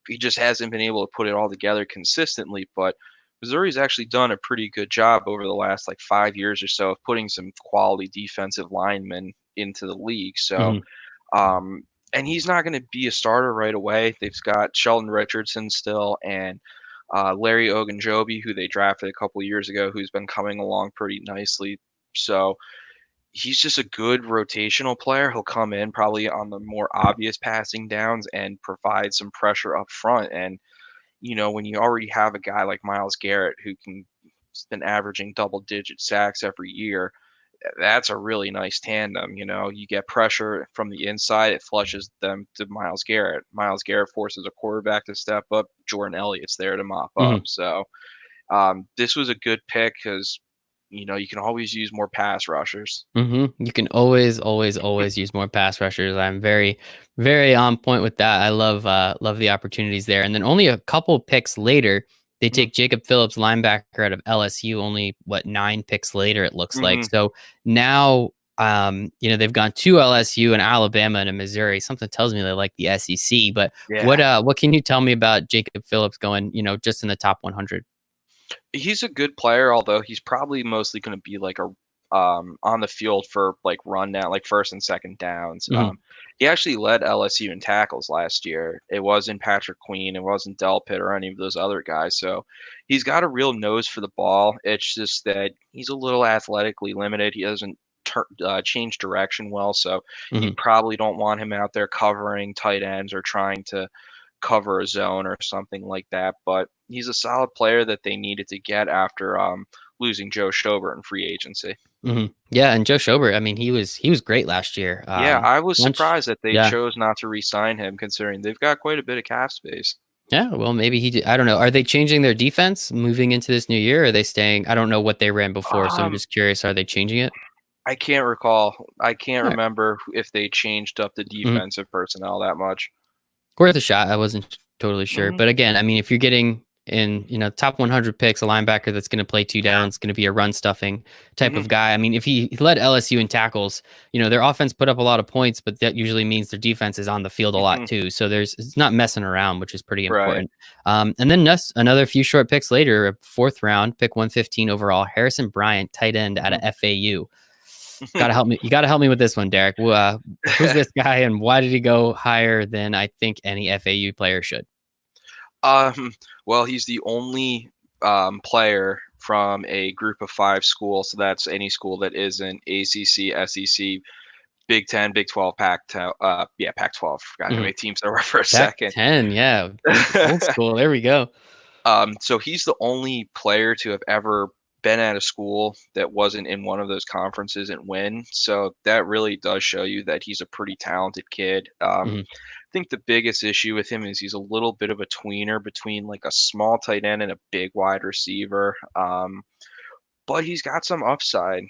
He just hasn't been able to put it all together consistently, but Missouri's actually done a pretty good job over the last like 5 years or so of putting some quality defensive linemen into the league. So, Hmm. um, and he's not going to be a starter right away. They've got Sheldon Richardson still and Larry Ogunjobi, who they drafted a couple years ago, who's been coming along pretty nicely. So he's just a good rotational player. He'll come in probably on the more obvious passing downs and provide some pressure up front. And when you already have a guy like Miles Garrett who can has been averaging double digit sacks every year, that's a really nice tandem. You get pressure from the inside, it flushes them to Miles Garrett. Miles Garrett forces a quarterback to step up. Jordan Elliott's there to mop up. Hmm. So this was a good pick because you can always use more pass rushers. You can always use more pass rushers. I'm very, very on point with that. I love the opportunities there. And then only a couple picks later, they take Jacob Phillips, linebacker out of LSU. Only 9 picks later, it looks like. Mm-hmm. So now, they've gone to LSU and Alabama and Missouri. Something tells me they like the SEC. But Yeah. what can you tell me about Jacob Phillips going, just in the top 100? He's a good player, although he's probably mostly going to be like a on the field for like run down, like first and second downs. Hmm. He actually led LSU in tackles last year. It wasn't Patrick Queen, it wasn't Delpit or any of those other guys. So he's got a real nose for the ball. It's just that he's a little athletically limited. He doesn't change direction well, so you Hmm. probably don't want him out there covering tight ends or trying to cover a zone or something like that. But he's a solid player that they needed to get after losing Joe Schobert in free agency. Yeah, and Joe Schobert, I mean, he was great last year. Yeah, I was Once, surprised that they yeah, chose not to re-sign him, considering they've got quite a bit of cap space. yeah. Well, maybe he did. I don't know. Are they changing their defense moving into this new year? Or are they staying? I don't know what they ran before, so I'm Um, just curious. Are they changing it? I can't recall. I can't All right. remember if they changed up the Mhm. defensive personnel that much. Worth a shot. I wasn't totally sure, Hmm. but again, I mean, if you're getting in, top 100 picks, a linebacker that's going to play two downs, going to be a run stuffing type Hmm. of guy. I mean, if he led LSU in tackles, their offense put up a lot of points, but that usually means their defense is on the field a lot Hmm. too. So it's not messing around, which is pretty Right. important. And then another few short picks later, a 4th round, pick 115 overall, Harrison Bryant, tight end out of FAU. Gotta help me. You gotta help me with this one, Derek. Who's this guy, and why did he go higher than I think any FAU player should? Um, well, he's the only player from a group of 5 schools, so that's any school that isn't ACC, SEC, Big Ten, Big 12, Pac-12. Forgot how Mhm. many teams there were for a second. Pac-10, yeah, old school. There we go. So he's the only player to have ever been at a school that wasn't in one of those conferences and win. So that really does show you that he's a pretty talented kid. Mhm. I think the biggest issue with him is he's a little bit of a tweener between like a small tight end and a big wide receiver. But he's got some upside.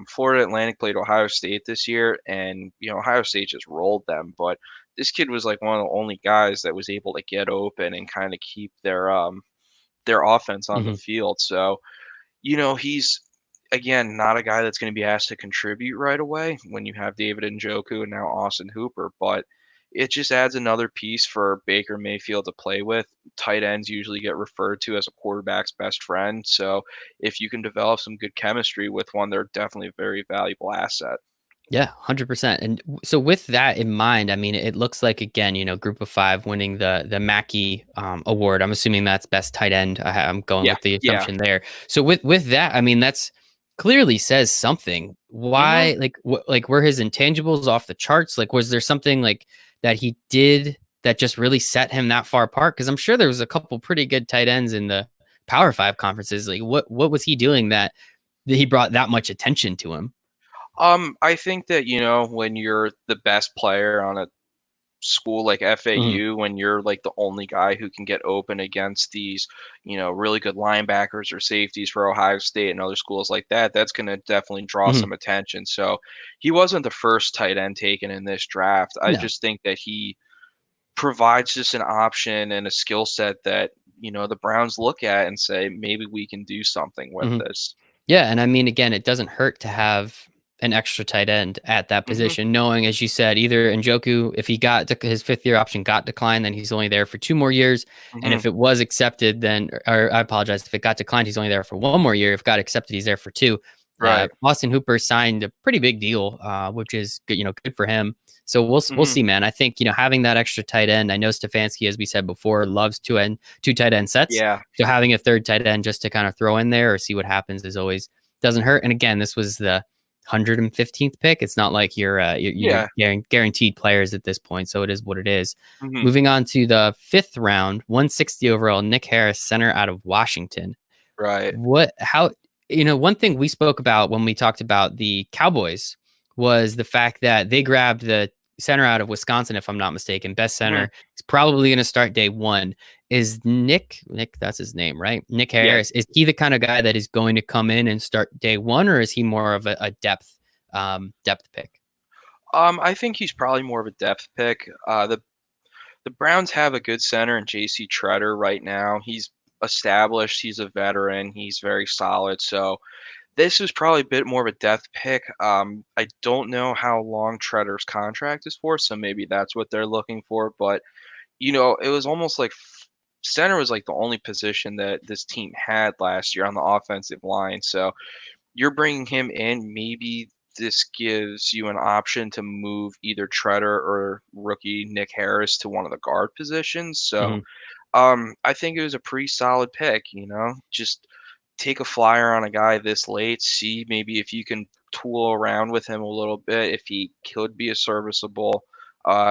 Florida Atlantic played Ohio State this year, and Ohio State just rolled them. But this kid was like one of the only guys that was able to get open and kind of keep their offense on the Mhm. field. So he's again not a guy that's going to be asked to contribute right away when you have David Njoku and now Austin Hooper, but it just adds another piece for Baker Mayfield to play with. Tight ends usually get referred to as a quarterback's best friend. So if you can develop some good chemistry with one, they're definitely a very valuable asset. Yeah, 100%. And so with that in mind, I mean, it looks like again, group of 5 winning the Mackey award. I'm assuming that's best tight end. I'm going Yeah, with the yeah. assumption there. So with that, I mean, that's clearly says something. Hmm. Why, like were his intangibles off the charts? Like, was there something like that he did that just really set him that far apart? Because I'm sure there was a couple pretty good tight ends in the Power 5 conferences. Like, what was he doing that he brought that much attention to him? I think that when you're the best player on a school like Hmm. FAU, when you're like the only guy who can get open against these, really good linebackers or safeties for Ohio State and other schools like that, that's going to definitely draw Hmm. some attention. So he wasn't the first tight end taken in this draft. I No. just think that he provides just an option and a skill set that, the Browns look at and say, maybe we can do something with Mhm. this. Yeah, and I mean, again, it doesn't hurt to have an extra tight end at that Hmm. position, knowing, as you said, either Njoku, if he got his 5th year option got declined, then he's only there for 2 more years. And Hmm. if it was accepted, then, or I apologize, if it got declined, he's only there for 1 more year. If it got accepted, he's there for 2. Right. Austin Hooper signed a pretty big deal, which is good, good for him. So we'll Hmm. see, man. I think having that extra tight end. I know Stefanski, as we said before, loves two tight end sets. Yeah. So having a 3rd tight end just to kind of throw in there or see what happens is always doesn't hurt. And again, this was the 115th pick. It's not like you're Yeah. guaranteed players at this point. So it is what it is. Hmm. Moving on to the 5th round, 160 overall, Nick Harris, center out of Washington. Right. One thing we spoke about when we talked about the Cowboys was the fact that they grabbed the center out of Wisconsin, if I'm not mistaken. Best Mhm. center. He's probably going to start day one. Is Nick? That's his name, right? Nick Yeah. Harris. Is he the kind of guy that is going to come in and start day one, or is he more of a depth pick? I think he's probably more of a depth pick. The Browns have a good center in J.C. Treader right now. He's established. He's a veteran. He's very solid. So this is probably a bit more of a depth pick. I don't know how long Treader's contract is for, so maybe that's what they're looking for. But it was almost like center was like the only position that this team had last year on the offensive line. So you're bringing him in. Maybe this gives you an option to move either Treader or rookie Nick Harris to one of the guard positions. So Mhm. I think it was a pretty solid pick. Just take a flyer on a guy this late. See maybe if you can tool around with him a little bit. If he could be a serviceable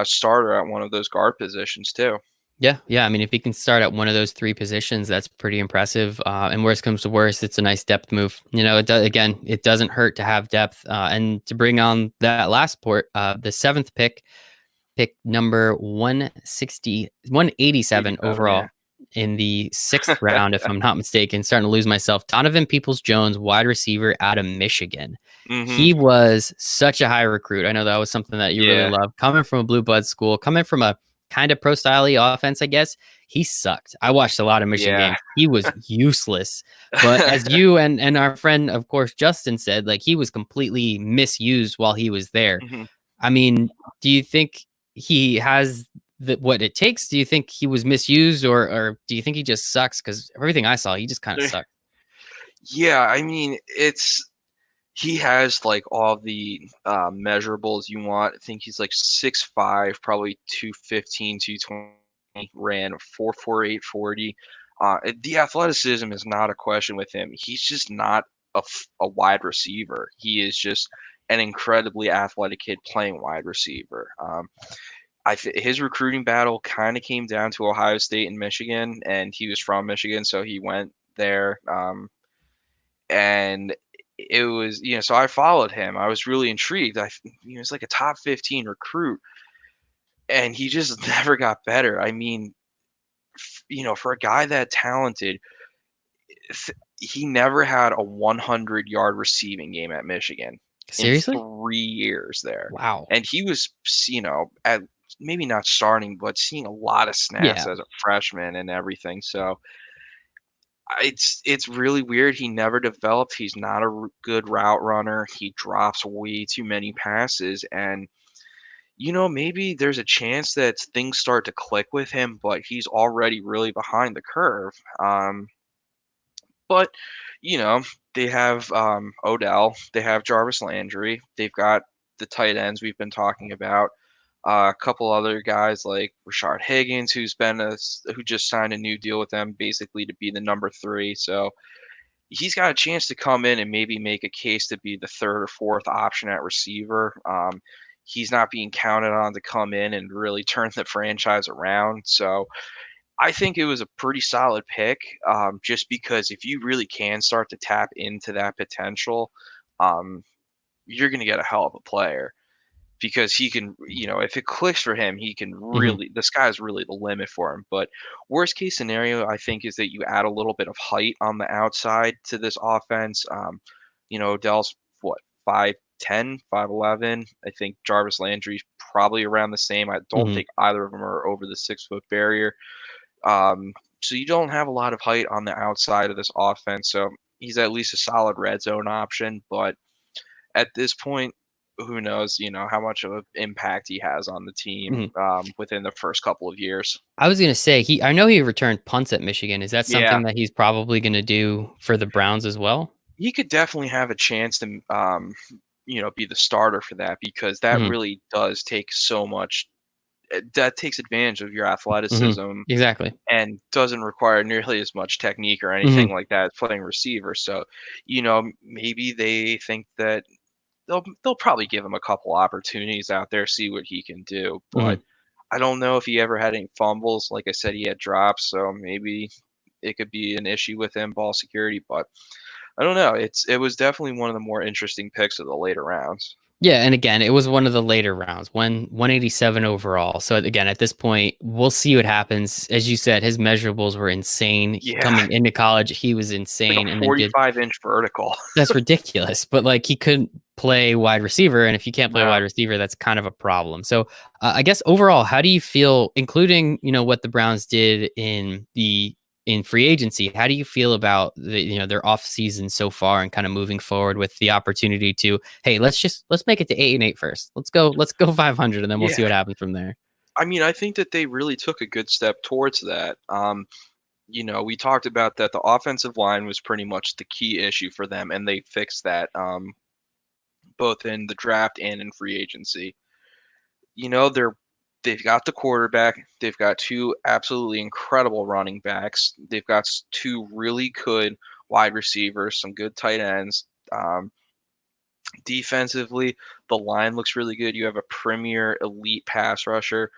starter at one of those guard positions too. Yeah, yeah. I mean, if he can start at one of those three positions, that's pretty impressive. And worst comes to worst, it's a nice depth move. Again, it doesn't hurt to have depth. And to bring on that last port, the seventh pick number 160, 187 87, yeah. overall in the sixth round, if I'm not mistaken. Starting to lose myself. Donovan Peoples-Jones, wide receiver out of Michigan. Mhm. He was such a high recruit. I know that was something that you really Yeah. love. Coming from a blue blood school, coming from a kind of pro style offense, I guess. He sucked. I watched a lot of Michigan Yeah. games. He was useless. But as you and our friend, of course, Justin said, like he was completely misused while he was there. Mhm. I mean, do you think he has what it takes? Do you think he was misused, or do you think he just sucks? Because everything I saw, he just kind of sucked. Yeah, I mean, he has like all the measurables you want. I think he's like 6'5", probably 215, 220, ran 4.48 40. The athleticism is not a question with him. He's just not a wide receiver. He is just an incredibly athletic kid playing wide receiver. His recruiting battle kind of came down to Ohio State and Michigan, and he was from Michigan, so he went there. And it was, so I followed him. I was really intrigued. He was like a top 15 recruit, and he just never got better. I mean, for a guy that talented, he never had a 100-yard receiving game at Michigan in Seriously? 3 years there. Wow. And he was, at maybe not starting, but seeing a lot of snaps Yeah. as a freshman and everything. So it's really weird. He never developed. He's not a good route runner. He drops way too many passes, and maybe there's a chance that things start to click with him, but he's already really behind the curve. But you know, they have Odell, they have Jarvis Landry, they've got the tight ends we've been talking about. A couple other guys like Rashard Higgins, who just signed a new deal with them, basically to be the number three. So he's got a chance to come in and maybe make a case to be the third or fourth option at receiver. He's not being counted on to come in and really turn the franchise around. So I think it was a pretty solid pick, just because if you really can start to tap into that potential, um, you're going to get a hell of a player because he can, if it clicks for him, he can Hmm. really, the sky's really the limit for him. But worst case scenario, I think, is that you add a little bit of height on the outside to this offense. Odell's what, 5'10", 5'11". I think Jarvis Landry's probably around the same. I don't Hmm. think either of them are over the 6 foot barrier. So you don't have a lot of height on the outside of this offense. So he's at least a solid red zone option. But at this point, who knows, how much of an impact he has on the team Hmm. within the first couple of years. I was gonna say I know he returned punts at Michigan. Is that Yeah, something that he's probably gonna do for the Browns as well? he could definitely have a chance to, be the starter for that because that Hmm. really does take so much. That takes advantage of your Hmm. athleticism Exactly. and doesn't require nearly as much technique or anything Hmm. like that as playing receiver. So, maybe they think that they'll probably give him a couple opportunities out there, see what he can do. But Hmm. I don't know if he ever had any fumbles. Like I said, he had drops, so maybe it could be an issue with him ball security. But I don't know. It was definitely one of the more interesting picks of the later rounds. Yeah, and again, it was one of the later rounds, 187 overall. So again, at this point, we'll see what happens. As you said, his measurables were insane. Yeah, Coming into college, he was like insane, a and then did 45-inch vertical. that's ridiculous. But like he couldn't play wide receiver, and if you can't play No. wide receiver, that's kind of a problem. So I guess overall, how do you feel, including what the Browns did in free agency? How do you feel about their off season so far and kind of moving forward with the opportunity to, hey, let's make it to 8-8 first. Let's go 500, and then we'll Yeah. see what happens from there. I mean, I think that they really took a good step towards that. We talked about that the offensive line was pretty much the key issue for them, and they fixed that both in the draft and in free agency. They've got the quarterback, they've got two absolutely incredible running backs, they've got two really good wide receivers, some good tight ends. Defensively, the line looks really good. You have a premier elite pass rusher,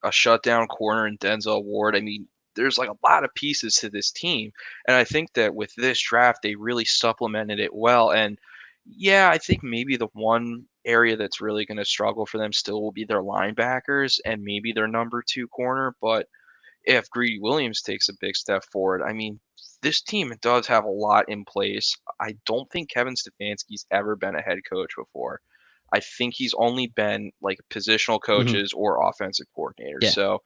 a shutdown corner in Denzel Ward. I mean, there's like a lot of pieces to this team. And I think that with this draft, they really supplemented it well. And yeah, I think maybe the one area that's really going to struggle for them still will be their linebackers and maybe their number two corner. But if Greedy Williams takes a big step forward, I mean, this team does have a lot in place. I don't think Kevin Stefanski's ever been a head coach before. I think he's only been like positional Hmm. coaches or offensive coordinators. Yeah. So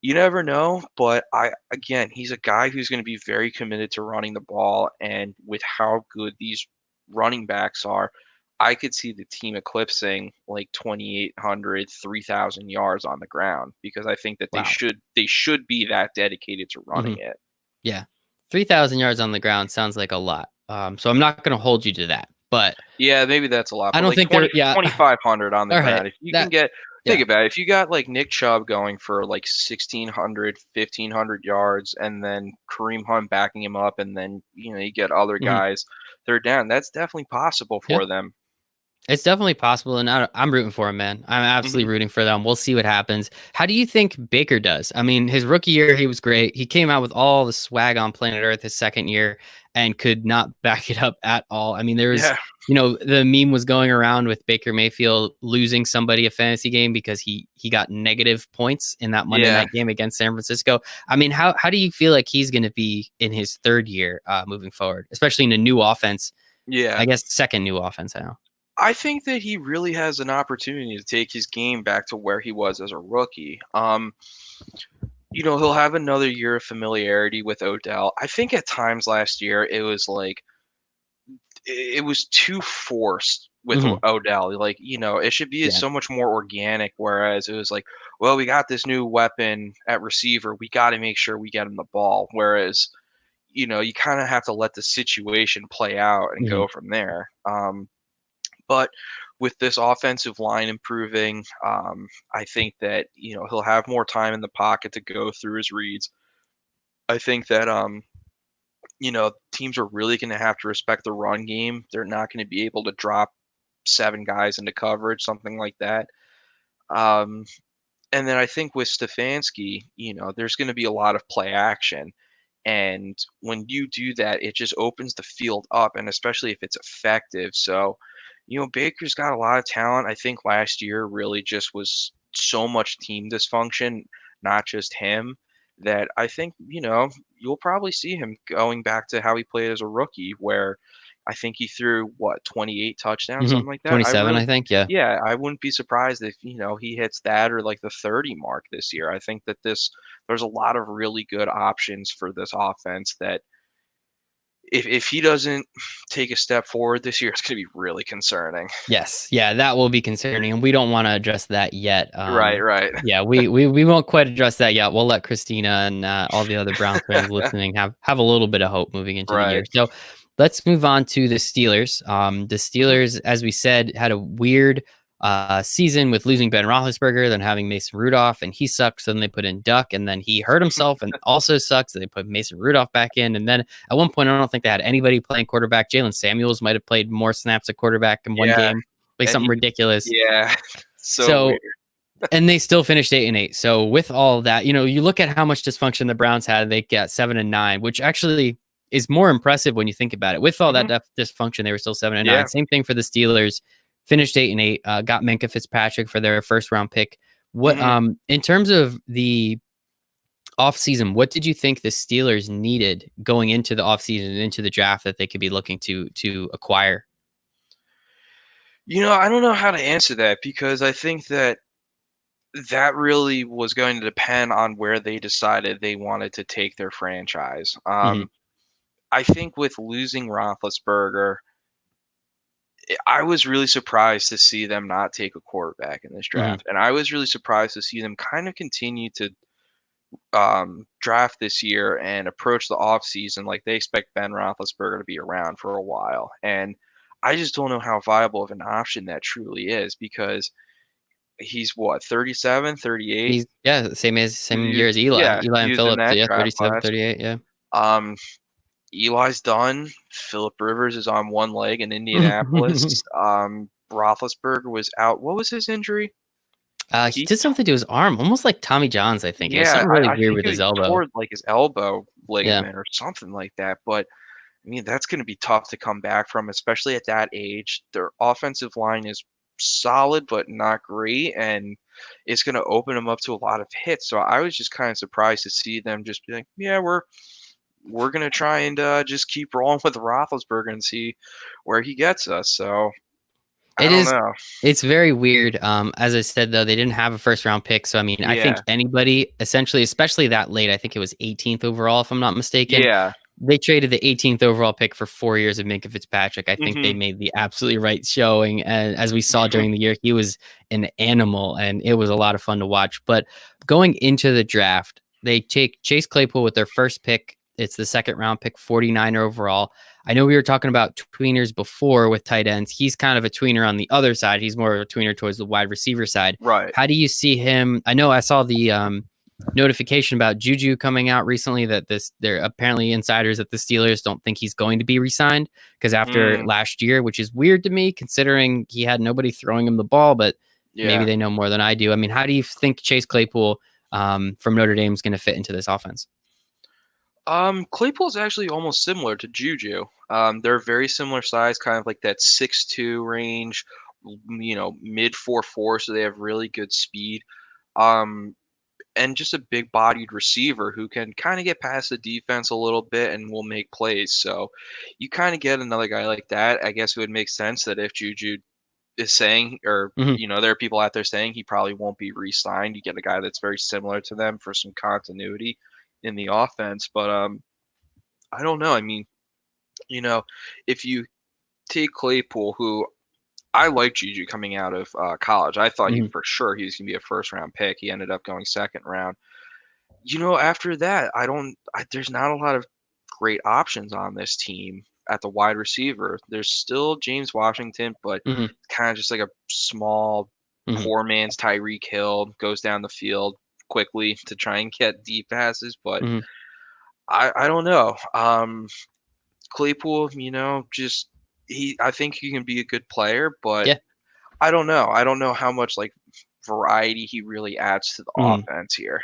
you never know, but he's a guy who's going to be very committed to running the ball, and with how good these running backs are, I could see the team eclipsing like 2,800, 3,000 yards on the ground because I think that they Wow. should be that dedicated to Hmm. running it. Yeah. 3,000 yards on the ground sounds like a lot. So I'm not going to hold you to that, but Yeah, maybe that's a lot, I but don't like think they're, 20 yeah. 2,500 on the All right. ground. If you can That, get think yeah. about it, if you got like Nick Chubb going for like 1,600, 1,500 yards, and then Kareem Hunt backing him up, and then you get other Hmm. guys third down, that's definitely possible Yeah. for them. It's definitely possible, and I'm rooting for him, man. I'm absolutely Hmm. rooting for them. We'll see what happens. How do you think Baker does? I mean, his rookie year, he was great. He came out with all the swag on planet Earth his second year and could not back it up at all. I mean, there was, Yeah, the meme was going around with Baker Mayfield losing somebody a fantasy game because he got negative points in that Monday yeah, night game against San Francisco. I mean, how do you feel like he's going to be in his third year moving forward, especially in a new offense? yeah. I guess second new offense now. I think that he really has an opportunity to take his game back to where he was as a rookie. He'll have another year of familiarity with Odell. I think at times last year it was like it was too forced with Hmm. Odell. Like, it should be Yeah. so much more organic. Whereas it was like, well, we got this new weapon at receiver. We got to make sure we get him the ball. Whereas, you kind of have to let the situation play out and Hmm. go from there. But with this offensive line improving, I think that, he'll have more time in the pocket to go through his reads. I think that, teams are really going to have to respect the run game. They're not going to be able to drop seven guys into coverage, something like that. Um, and then I think with Stefanski, there's going to be a lot of play action. And when you do that, it just opens the field up, and especially if it's effective. So, Baker's got a lot of talent. I think last year really just was so much team dysfunction, not just him, that I think, you'll probably see him going back to how he played as a rookie, where I think he threw what 28 touchdowns, Hmm. something like that. 27, I think. Yeah. Yeah, I wouldn't be surprised if, he hits that or like the 30 mark this year. I think that there's a lot of really good options for this offense that if he doesn't take a step forward this year, it's going to be really concerning. Yes. Yeah, that will be concerning, and we don't want to address that yet. Right, right. Yeah, we won't quite address that yet. We'll let Christina and all the other Browns fans listening have a little bit of hope moving into the year. Right. So let's move on to the Steelers. The Mhm. Steelers, as we said, had a weird season with losing Ben Roethlisberger, then having Mason Rudolph, and he sucks. Then they put in Duck, and then he hurt himself and also sucks. And they put Mason Rudolph back in, and then at one point, I don't think they had anybody playing quarterback. Jalen Samuels might have played more snaps at quarterback in one Yeah, game, like and something he ridiculous. yeah, so weird. So, and they still finished 8-8. So with all that, you look at how much dysfunction the Browns had. They got 7-9, which actually is more impressive when you think about it. With all that Mhm. dysfunction, they were still 7-9. Yeah. Same thing for the Steelers. finished 8-8. Got Minkah Fitzpatrick for their first round pick. What Mhm. in terms of the offseason, what did you think the Steelers needed going into the offseason and into the draft that they could be looking to acquire? I don't know how to answer that because I think that really was going to depend on where they decided they wanted to take their franchise. Hmm. I think with losing Roethlisberger, I was really surprised to see them not take a quarterback in this Hmm. draft, and I was really surprised to see them kind of continue to draft this year and approach the offseason like they expect Ben Roethlisberger to be around for a while. And I just don't know how viable of an option that truly is because he's what, 37, 38? He's same year as Eli. Yeah, Eli he and was in Phillips, that yeah, draft 37, class. 38, yeah. Um, Eli's done. Philip Rivers is on one leg in Indianapolis. Roethlisberger was out. What was his injury? He He did something to his arm, almost like Tommy John's, I think. It was Yeah, something really I weird think with his he elbow. tore like his elbow Yeah. ligament or something like that. But I mean, that's going to be tough to come back from, especially at that age. Their offensive line is solid, but not great, and it's going to open them up to a lot of hits. So I was just kind of surprised to see them just be like, "Yeah, we're going to try and just keep rolling with Roethlisberger and see where he gets us." So I It don't is. know. It's very weird. As I said, though, they didn't have a first round pick. So, I mean, I think Yeah, anybody, essentially, especially that late, I think it was 18th overall, if I'm not mistaken. yeah, They traded the 18th overall pick for 4 years of Minkah Fitzpatrick. I think they hmm made the absolutely right showing. And as we saw during the year, he was an animal and it was a lot of fun to watch. But going into the draft, they take Chase Claypool with their first pick. It's the second round pick, 49er overall. I know we were talking about tweeners before with tight ends. He's kind of a tweener on the other side. He's more of a tweener towards the wide receiver side. right. How do you see him? I know I saw the notification about Juju coming out recently that they're apparently insiders that the Steelers don't think he's going to be re-signed because after Mm, last year, which is weird to me considering he had nobody throwing him the ball, but maybe yeah. they know more than I do. I mean, how do you think Chase Claypool from Notre Dame is going to fit into this offense? Claypool's actually almost similar to Juju. They're very similar size, kind of like that 6'2" range, mid 4'4", so they have really good speed. Um, and just a big-bodied receiver who can kind of get past the defense a little bit and will make plays. So you kind of get another guy like that. I guess it would make sense that if Juju is saying, or Hmm. there are people out there saying he probably won't be re-signed, you get a guy that's very similar to them for some continuity in the offense. But I don't know. I mean, you know, if you take Claypool, who I like Juju coming out of college, I thought Hmm. for sure he was going to be a first round pick. He ended up going second round. After that, there's not a lot of great options on this team at the wide receiver. There's still James Washington, but Hmm. kind of just like a small, Hmm. poor man's Tyreek Hill, goes down the field quickly to try and get deep passes. But Hmm. I don't know. Claypool, just I think he can be a good player, but Yeah. I don't know. I don't know how much like variety he really adds to the Hmm. offense here.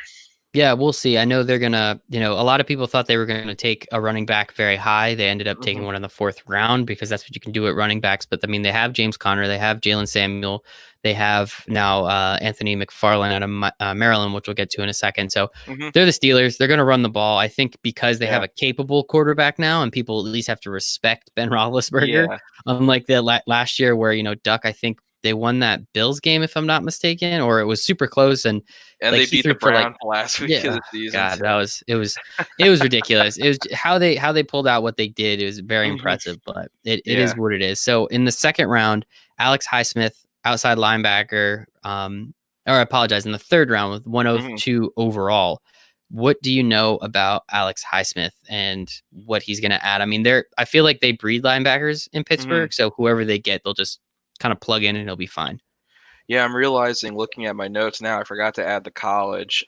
Yeah, we'll see. I know they're gonna, a lot of people thought they were gonna take a running back very high. They ended up Hmm. taking one in the fourth round because that's what you can do at running backs. But I mean, they have James Conner, they have Jalen Samuel, they have now Anthony McFarland out of Maryland, which we'll get to in a second. So Hmm. they're the Steelers. They're gonna run the ball. I think because they have Yeah. a capable quarterback now, and people at least have to respect Ben Roethlisberger, Yeah. unlike the last year where Duck. I think they won that Bills game if I'm not mistaken, or it was super close and. And Like they he beat the threw for like Browns last week of yeah, the season God, too. it was ridiculous. It was how they pulled out what they did. It was very Hmm. impressive, but it is Yeah. what it is. So in the second round, Alex Highsmith, outside linebacker, or I apologize, in the third round with Hmm. 102 overall. What do you know about Alex Highsmith and what he's going to add? I mean, I feel like they breed linebackers in Hmm. Pittsburgh, so whoever they get, they'll just kind of plug in and he'll be fine. Yeah, I'm realizing looking at my notes now, I forgot to add the college.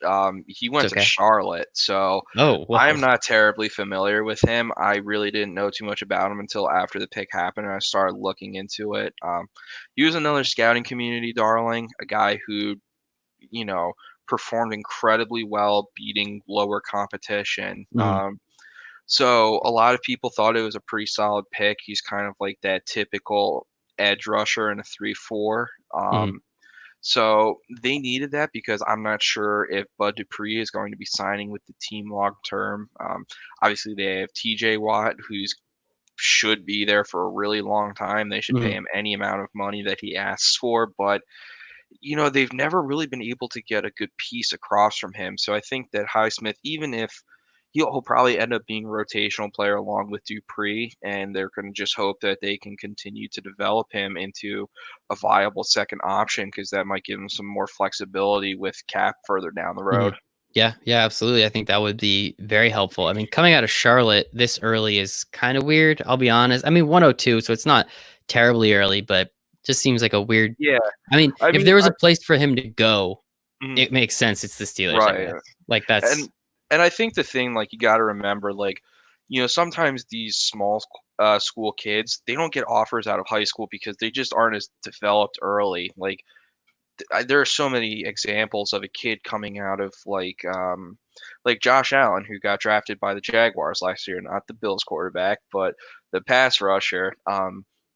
He It's went to okay. Charlotte, so Oh, I'm whoa. not terribly familiar with him. I really didn't know too much about him until after the pick happened, and I started looking into it. He was another scouting community darling, a guy who, you know, performed incredibly well, beating lower competition. Mhm. So a lot of people thought it was a pretty solid pick. He's kind of like that typical edge rusher and a 3-4. Mhm. So they needed that because I'm not sure if Bud Dupree is going to be signing with the team long term. Obviously, they have TJ Watt, who's should be there for a really long time. They should pay Mhm. him any amount of money that he asks for, but they've never really been able to get a good piece across from him. So I think that Highsmith, even if he'll probably end up being a rotational player along with Dupree, and they're going to just hope that they can continue to develop him into a viable second option because that might give him some more flexibility with cap further down the road. Mhm. Yeah, yeah, absolutely. I think that would be very helpful. I mean, coming out of Charlotte this early is kind of weird, I'll be honest. I mean, 102, so it's not terribly early, but just seems like a weird. Yeah, I mean, I if mean, there was a place for him to go, mhm, it makes sense. It's the Steelers, I right. guess. Like And that's. and I think the thing, like, you gotta remember, like, sometimes these school kids, they don't get offers out of high school because they just aren't as developed early. Like, there are so many examples of a kid coming out of like Josh Allen, who got drafted by the Jaguars last year, not the Bills quarterback, but the pass rusher.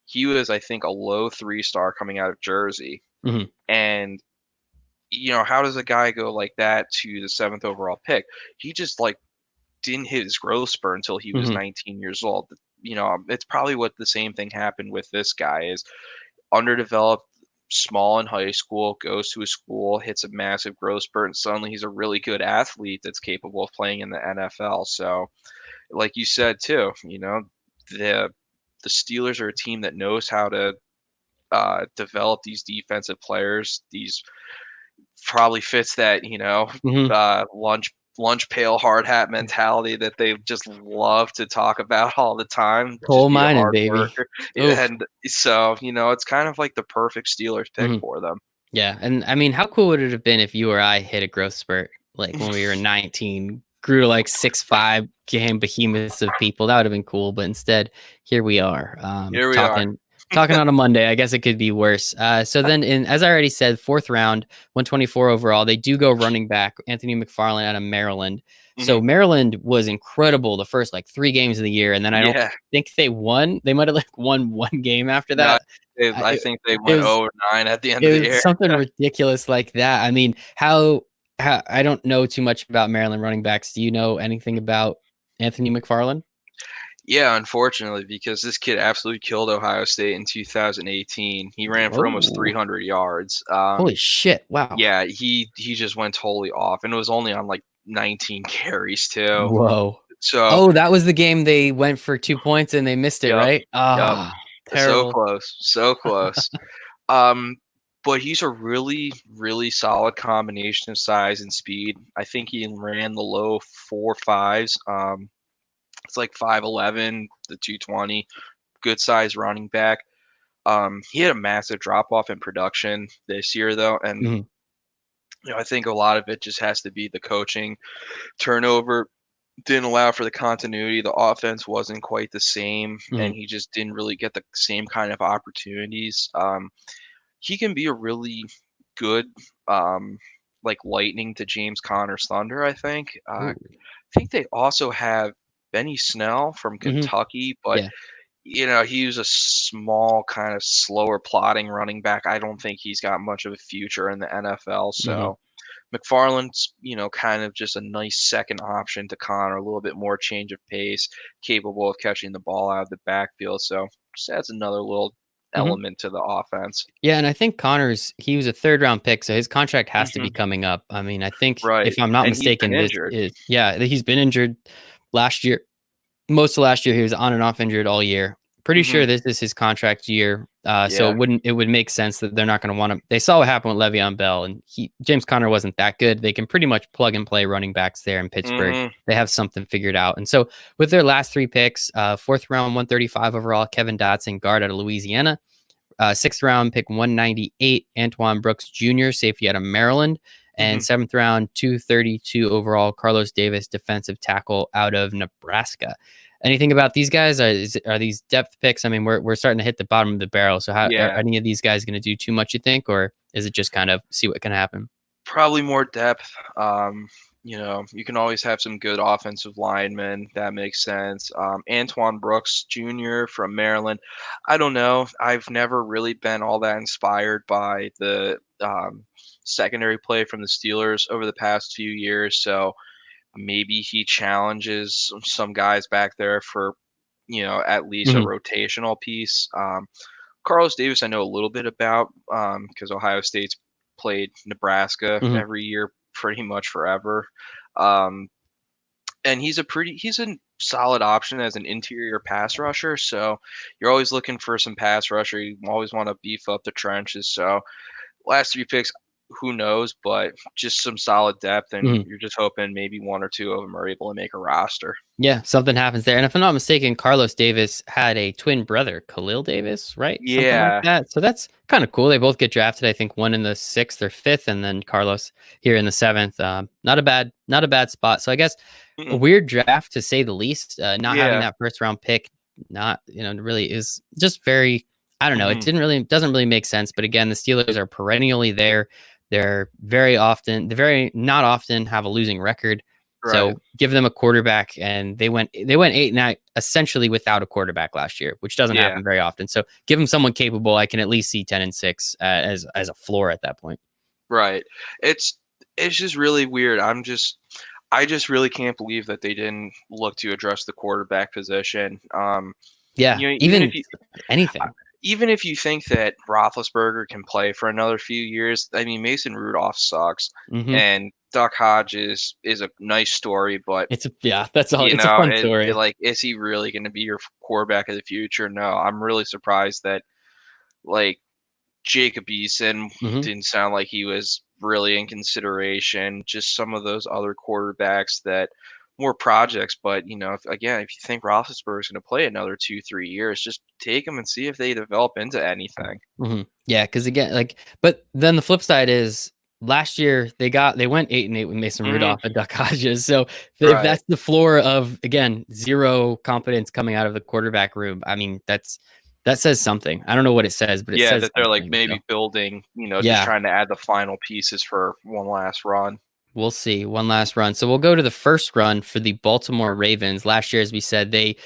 He was, I think, a low 3-star coming out of Jersey, Mhm. and how does a guy go like that to the 7th overall pick? He just like didn't hit his growth spurt until he was Mhm. 19 years old. It's probably what the same thing happened with this guy is underdeveloped, small in high school, goes to a school, hits a massive growth spurt, and suddenly he's a really good athlete that's capable of playing in the NFL. So, like you said too, the the Steelers are a team that knows how to develop these defensive players. These probably fits that Mhm. lunch pail hard hat mentality that they just love to talk about all the time. Coal Just be a mining, hard baby. worker, Oof. and so it's kind of like the perfect Steelers pick Mhm. for them. Yeah, and I mean, how cool would it have been if you or I hit a growth spurt like when we were 19, grew to like 6'5", became behemoths of people? That would have been cool, but instead, here we are, Here we are. talking on a Monday. I guess it could be worse. So then, as I already said, fourth round, 124 overall, they do go running back Anthony McFarland out of Maryland. So Mhm. Maryland was incredible the first like 3 games of the year, and then I don't Yeah. think they won. They might have like won one game after No, that. I think they It went was 0-9 at the end it of the was year. something ridiculous like that. I mean, how I don't know too much about Maryland running backs. Do you know anything about Anthony McFarland? Yeah, unfortunately, because this kid absolutely killed Ohio State in 2018. He ran for almost Whoa. 300 yards. Holy shit. Wow. Yeah, he just went totally off, and it was only on like 19 carries too. Whoa. So, Oh, that was the game they went for 2 points and they missed it, yep, right? yep, Ah, so terrible. close, so close. Um, but he's a really, really solid combination of size and speed. I think he ran the low 4.5s. It's like 5'11", the 220, good size running back. He had a massive drop off in production this year though, and Mhm. I think a lot of it just has to be the coaching turnover didn't allow for the continuity. The offense wasn't quite the same, and Mhm. he just didn't really get the same kind of opportunities. He can be a really good, um, like lightning to James Conner's thunder. I Ooh. think they also have Benny Snell from Mhm. Kentucky, but Yeah. he was a small, kind of slower, plodding running back. I don't think he's got much of a future in the NFL. Mhm. So McFarland's, kind of just a nice second option to Connor, a little bit more change of pace, capable of catching the ball out of the backfield. So just adds another little Mhm. element to the offense. Yeah, and I think he was a third round pick, so his contract has to be Hmm. coming up. I mean, I think if Right. I'm not And he's been mistaken, this injured. is yeah, he's been injured last year. Most of last year, he was on and off injured all year. Pretty Hmm. sure this is his contract year. So Yeah. it would make sense that they're not going to want him. They saw what happened with Le'Veon Bell, and James Conner wasn't that good. They can pretty much plug and play running backs there in Pittsburgh. Hmm. They have something figured out. And so with their last 3 picks, fourth round, 135 overall, Kevin Dotson, guard out of Louisiana. Sixth round pick 198, Antoine Brooks Jr., safety out of Maryland. And Hmm. seventh round, 232 overall, Carlos Davis, defensive tackle out of Nebraska. Anything about these guys? Are these depth picks? I mean, we're starting to hit the bottom of the barrel. So how are Yeah. any of these guys going to do too much, you think? Or is it just kind of see what can happen? Probably more depth. You can always have some good offensive linemen. That makes sense. Antoine Brooks Jr. from Maryland. I don't know. I've never really been all that inspired by the secondary play from the Steelers over the past few years. So maybe he challenges some guys back there for, at least a Mhm. rotational piece. Carlos Davis, I know a little bit about because Ohio State's played Nebraska Mhm. every year pretty much forever. Um, and he's a solid option as an interior pass rusher. So you're always looking for some pass rusher. You always want to beef up the trenches. So last three picks, who knows, but just some solid depth, and Mhm. you're just hoping maybe one or two of them are able to make a roster. Yeah, something happens there. And if I'm not mistaken, Carlos Davis had a twin brother, Khalil Davis, right? Something like Yeah. that. So that's kind of cool. They both get drafted. I think one in the 6th or 5th, and then Carlos here in the 7th. Not a bad spot. So I guess a Mm, weird draft to say the least. Not having yeah. that first round pick, not really is just very. I don't know. It Hmm. doesn't really make sense. But again, the Steelers are perennially there. They very not often have a losing record. Right. So give them a quarterback, and they went 8-9 essentially without a quarterback last year, which doesn't Yeah. happen very often. So give them someone capable. I can at least see 10-6 as a floor at that point. Right. It's it's just really weird. I just really can't believe that they didn't look to address the quarterback position. Yeah, Even if even you anything. even if you think that Roethlisberger can play for another few years, I mean Mason Rudolph sucks, Hmm. and Duck Hodges is a nice story, but That's all. It's a fun story. like, is he really going to be your quarterback of the future? No, I'm really surprised that like Jacob Eason Hmm. didn't sound like he was really in consideration. Just some of those other quarterbacks that more projects, but again, if you think Roethlisberger is going to play another 2, 3 years, just take them and see if they develop into anything. Hmm. Yeah, because again, but then the flip side is last year they went 8-8 with Mason Hmm. Rudolph and Duck Hodges. So if Right. that's the floor of again zero confidence coming out of the quarterback room, I mean that says something. I don't know what it says, but it Yeah, says that they're like something. So maybe building, just yeah, trying to add the final pieces for one last run. we'll see. One last run. So we'll go to the first run for the Baltimore Ravens. Last year, as we said, they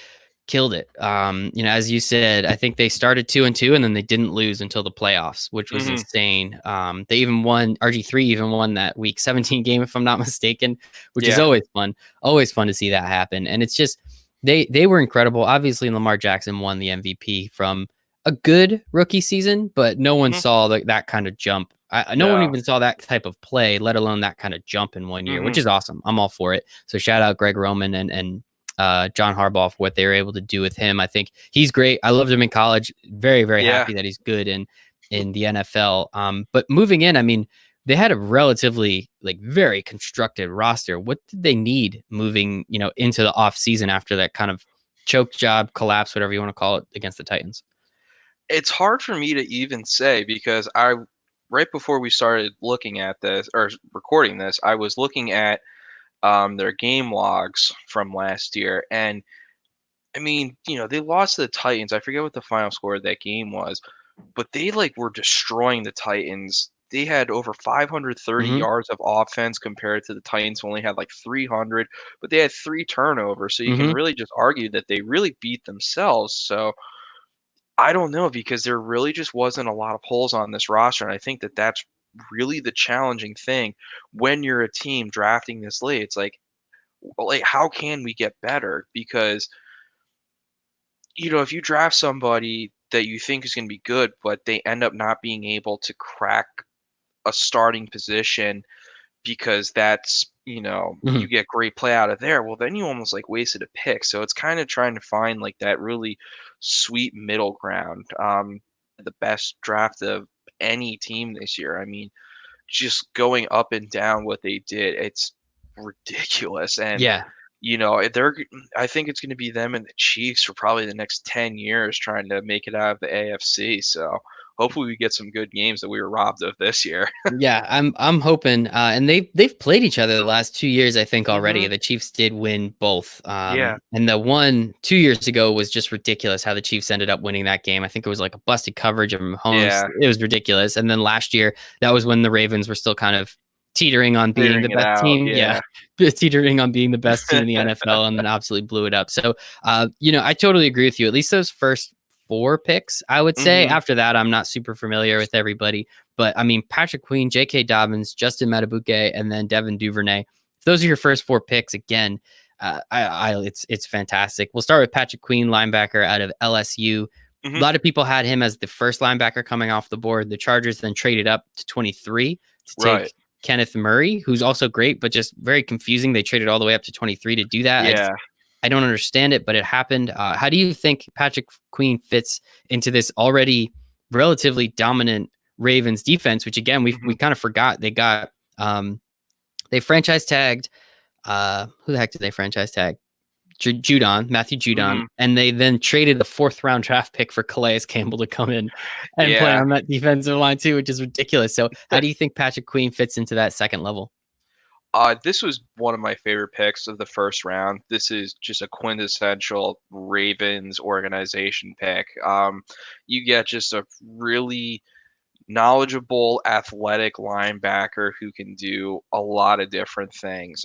killed it. As you said, I think they started 2-2 and then they didn't lose until the playoffs, which was Hmm. insane. They even won RG3 even won that week 17 game, if I'm not mistaken, which is Yeah. always fun to see that happen. And it's just they were incredible. Obviously, Lamar Jackson won the MVP from a good rookie season, but no one Hmm. saw that kind of jump. No one No. even saw that type of play, let alone that kind of jump in one year, which Hmm. is awesome. I'm all for it. So shout out Greg Roman and John Harbaugh for what they were able to do with him. I think he's great. I loved him in college. Very, very Yeah. happy that he's good in the NFL. But moving in, I mean, they had a relatively very constructed roster. What did they need moving, into the off season after that kind of choke job collapse, whatever you want to call it, against the Titans? It's hard for me to even say because I right before we started looking at this or recording this, I was looking at their game logs from last year, and I mean, they lost to the Titans. I forget what the final score of that game was, but they were destroying the Titans. They had over 530 Mm-hmm. yards of offense compared to the Titans who only had like 300, but they had three turnovers. So you can Mm-hmm. really just argue that they really beat themselves. So I don't know because there really just wasn't a lot of holes on this roster, and I think that that's really the challenging thing when you're a team drafting this late. It's like how can we get better? Because if you draft somebody that you think is going to be good, but they end up not being able to crack a starting position because Mm-hmm. you get great play out of there, well, then you almost like wasted a pick. So it's kind of trying to find like that really sweet middle ground. The best draft of any team this year. I mean, just going up and down what they did, it's ridiculous. And Yeah. they're I think it's going to be them and the Chiefs for probably the next 10 years trying to make it out of the AFC. So hopefully we get some good games that we were robbed of this year. Yeah, I'm hoping, and they've played each other the last 2 years, I think already. Hmm. The Chiefs did win both, Yeah. and the one 2 years ago was just ridiculous how the Chiefs ended up winning that game. I think it was like a busted coverage of Mahomes. Yeah. It was ridiculous. And then last year, that was when the Ravens were still kind of teetering on being the figuring it best out. team. Yeah, Yeah. teetering on being the best team in the NFL, and then absolutely blew it up. So, I totally agree with you. At least those first 4 picks, I would say. Hmm. After that, I'm not super familiar with everybody, but I mean, Patrick Queen, J.K. Dobbins, Justin Matabuke, and then Devin Duvernay. If those are your first 4 picks. Again, it's fantastic. We'll start with Patrick Queen, linebacker out of LSU. A Hmm. lot of people had him as the first linebacker coming off the board. The Chargers then traded up to 23 to Right. take Kenneth Murray, who's also great, but just very confusing. They traded all the way up to 23 to do that. Yeah. I don't understand it, but it happened. How do you think Patrick Queen fits into this already relatively dominant Ravens defense? Which again, we Hmm. kind of forgot they franchise tagged. Who the heck did they franchise tag? Matthew Judon, Hmm. and they then traded a 4th-round draft pick for Calais Campbell to come in and play Yeah. on that defensive line too, which is ridiculous. So, how do you think Patrick Queen fits into that second level? This was one of my favorite picks of the first round. This is just a quintessential Ravens organization pick. You get just a really knowledgeable, athletic linebacker who can do a lot of different things.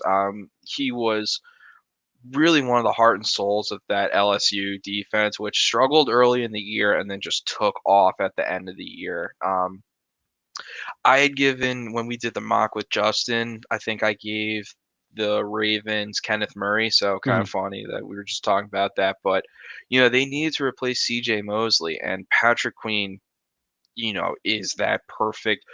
He was really one of the heart and souls of that LSU defense, which struggled early in the year and then just took off at the end of the year. I had given when we did the mock with Justin, I think I gave the Ravens Kenneth Murray, so kind Mhm. of funny that we were just talking about that. But they needed to replace CJ Mosley, and Patrick Queen, is that perfect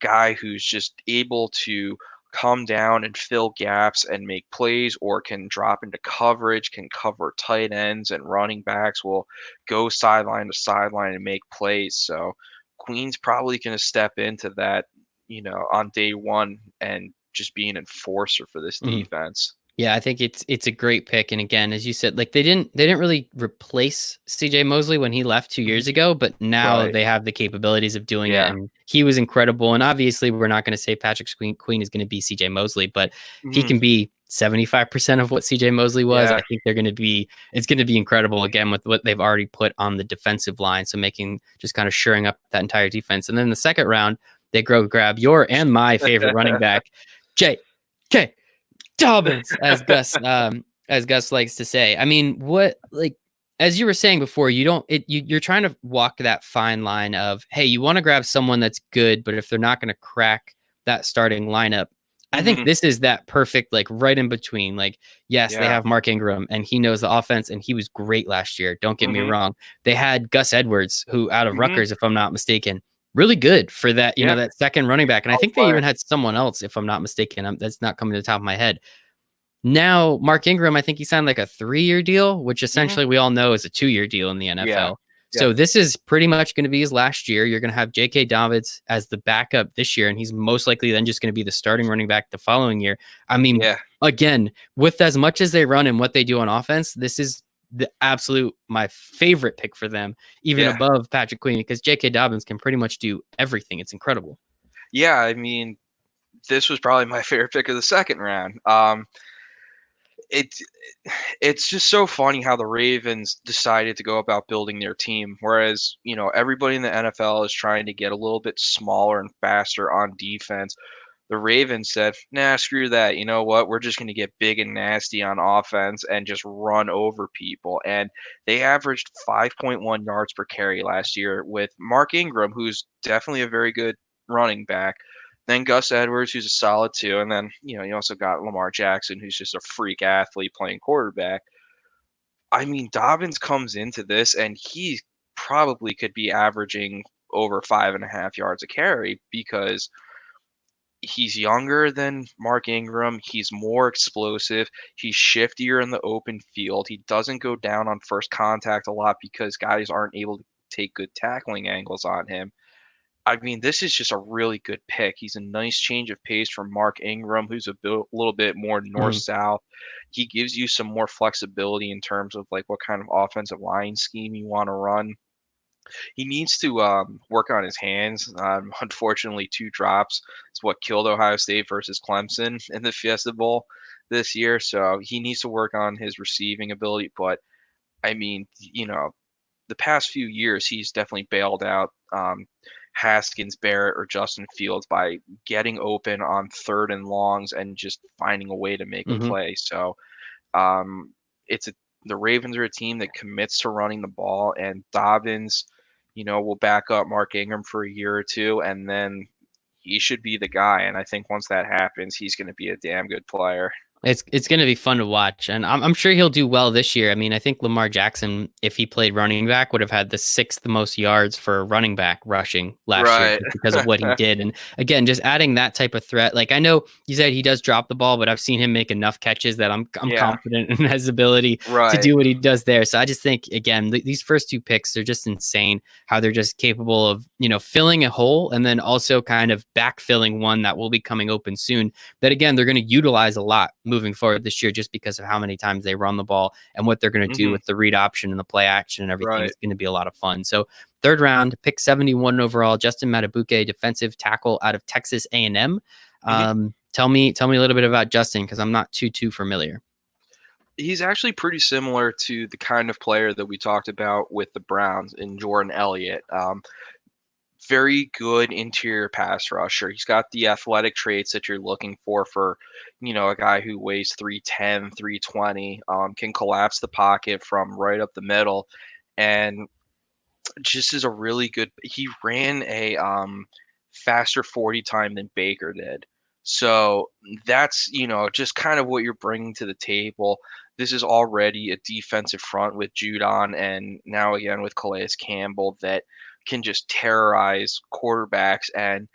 guy who's just able to come down and fill gaps and make plays, or can drop into coverage, can cover tight ends and running backs, will go sideline to sideline and make plays. So Queen's probably going to step into that, on day one and just be an enforcer for this Mhm. defense. Yeah, I think it's a great pick. And again, as you said, like they didn't really replace CJ Mosley when he left 2 years Mhm. ago, but now Right. they have the capabilities of doing it. Yeah. And he was incredible. And obviously, we're not going to say Patrick Queen is going to be CJ Mosley, but if he Mhm. can be 75% of what CJ Mosley was, Yeah. I think it's going to be incredible again with what they've already put on the defensive line. So making just kind of shoring up that entire defense. And then the second round, they grab your and my favorite running back, J.K. Dobbins, as Gus likes to say. I mean, what like as you were saying before, you're trying to walk that fine line of, hey, you want to grab someone that's good, but if they're not going to crack that starting lineup, I think Mhm. this is that perfect, like right in between. Like, yes, they Yeah. have Mark Ingram and he knows the offense and he was great last year. Don't get me Mhm. wrong. They had Gus Edwards, who out of Mhm. Rutgers, if I'm not mistaken, really good for that, Yeah. that second running back. And I Solid think they player. even had someone else, if I'm not mistaken. That's not coming to the top of my head. Now, Mark Ingram, I think he signed like a 3-year deal, which Mhm. essentially we all know is a 2-year deal in the Yeah. NFL. Yep. So this is pretty much going to be his last year. You're going to have J.K. Dobbins as the backup this year, and he's most likely then just going to be the starting running back the following year. I mean, Yeah. again, with as much as they run and what they do on offense, this is the absolute my favorite pick for them, even Yeah. above Patrick Queen, because J.K. Dobbins can pretty much do everything. It's incredible. Yeah, I mean, this was probably my favorite pick of the second round. It's it's just so funny how the Ravens decided to go about building their team, whereas everybody in the NFL is trying to get a little bit smaller and faster on defense. The Ravens said, "Nah, screw that. You know what? We're just going to get big and nasty on offense and just run over people." And they averaged 5.1 yards per carry last year with Mark Ingram, who's definitely a very good running back. Then Gus Edwards, who's a solid too, and then you also got Lamar Jackson, who's just a freak athlete playing quarterback. I mean, Dobbins comes into this, and he probably could be averaging over 5.5 yards a carry because he's younger than Mark Ingram. He's more explosive. He's shiftier in the open field. He doesn't go down on first contact a lot because guys aren't able to take good tackling angles on him. I mean, this is just a really good pick. He's a nice change of pace from Mark Ingram, who's little bit more north Mhm. south. He gives you some more flexibility in terms of like what kind of offensive line scheme you want to run. He needs to work on his hands. Unfortunately, 2 drops is what killed Ohio State versus Clemson in the Fiesta Bowl this year. So he needs to work on his receiving ability. But I mean, the past few years, he's definitely bailed out Haskins, Barrett, or Justin Fields by getting open on 3rd and longs and just finding a way to make a Hmm. play. So um, it's a, the Ravens are a team that commits to running the ball, and Dobbins, will back up Mark Ingram for a year or two, and then he should be the guy. And I think once that happens, he's going to be a damn good player. It's going to be fun to watch, and I'm sure he'll do well this year. I mean, I think Lamar Jackson, if he played running back, would have had the 6th most yards for a running back rushing last year Right. just because of what he did. And again, just adding that type of threat. Like I know you said he does drop the ball, but I've seen him make enough catches that I'm Yeah. confident in his ability to Right. do what he does there. So I just think again, these first 2 picks are just insane. How they're just capable of filling a hole and then also kind of backfilling one that will be coming open soon. That again, they're going to utilize a lot moving forward this year just because of how many times they run the ball and what they're going to do Hmm. with the read option and the play action and everything. Right. It's going to be a lot of fun. So 3rd round, pick 71 overall, Justin Matabuke, defensive tackle out of Texas A&M. Hmm. Tell me a little bit about Justin because I'm not too familiar. He's actually pretty similar to the kind of player that we talked about with the Browns in Jordan Elliott. Very good interior pass rusher. He's got the athletic traits that you're looking for, a guy who weighs 310, 320, can collapse the pocket from right up the middle, and just is a really good. He ran a faster 40 time than Baker did. So that's, just kind of what you're bringing to the table. This is already a defensive front with Judon and now again with Calais Campbell that can just terrorize quarterbacks. And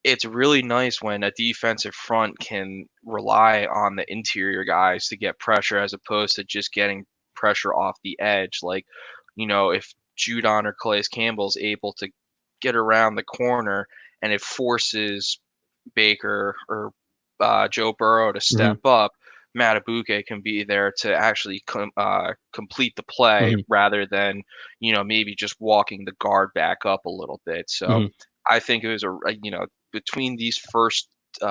it's really nice when a defensive front can rely on the interior guys to get pressure as opposed to just getting pressure off the edge. Like, if Judon or Calais Campbell's able to get around the corner and it forces Baker or Joe Burrow to Mm-hmm. step up, Matabuke can be there to actually complete the play Mm-hmm. rather than, maybe just walking the guard back up a little bit. So Mm-hmm. I think it was between these first 2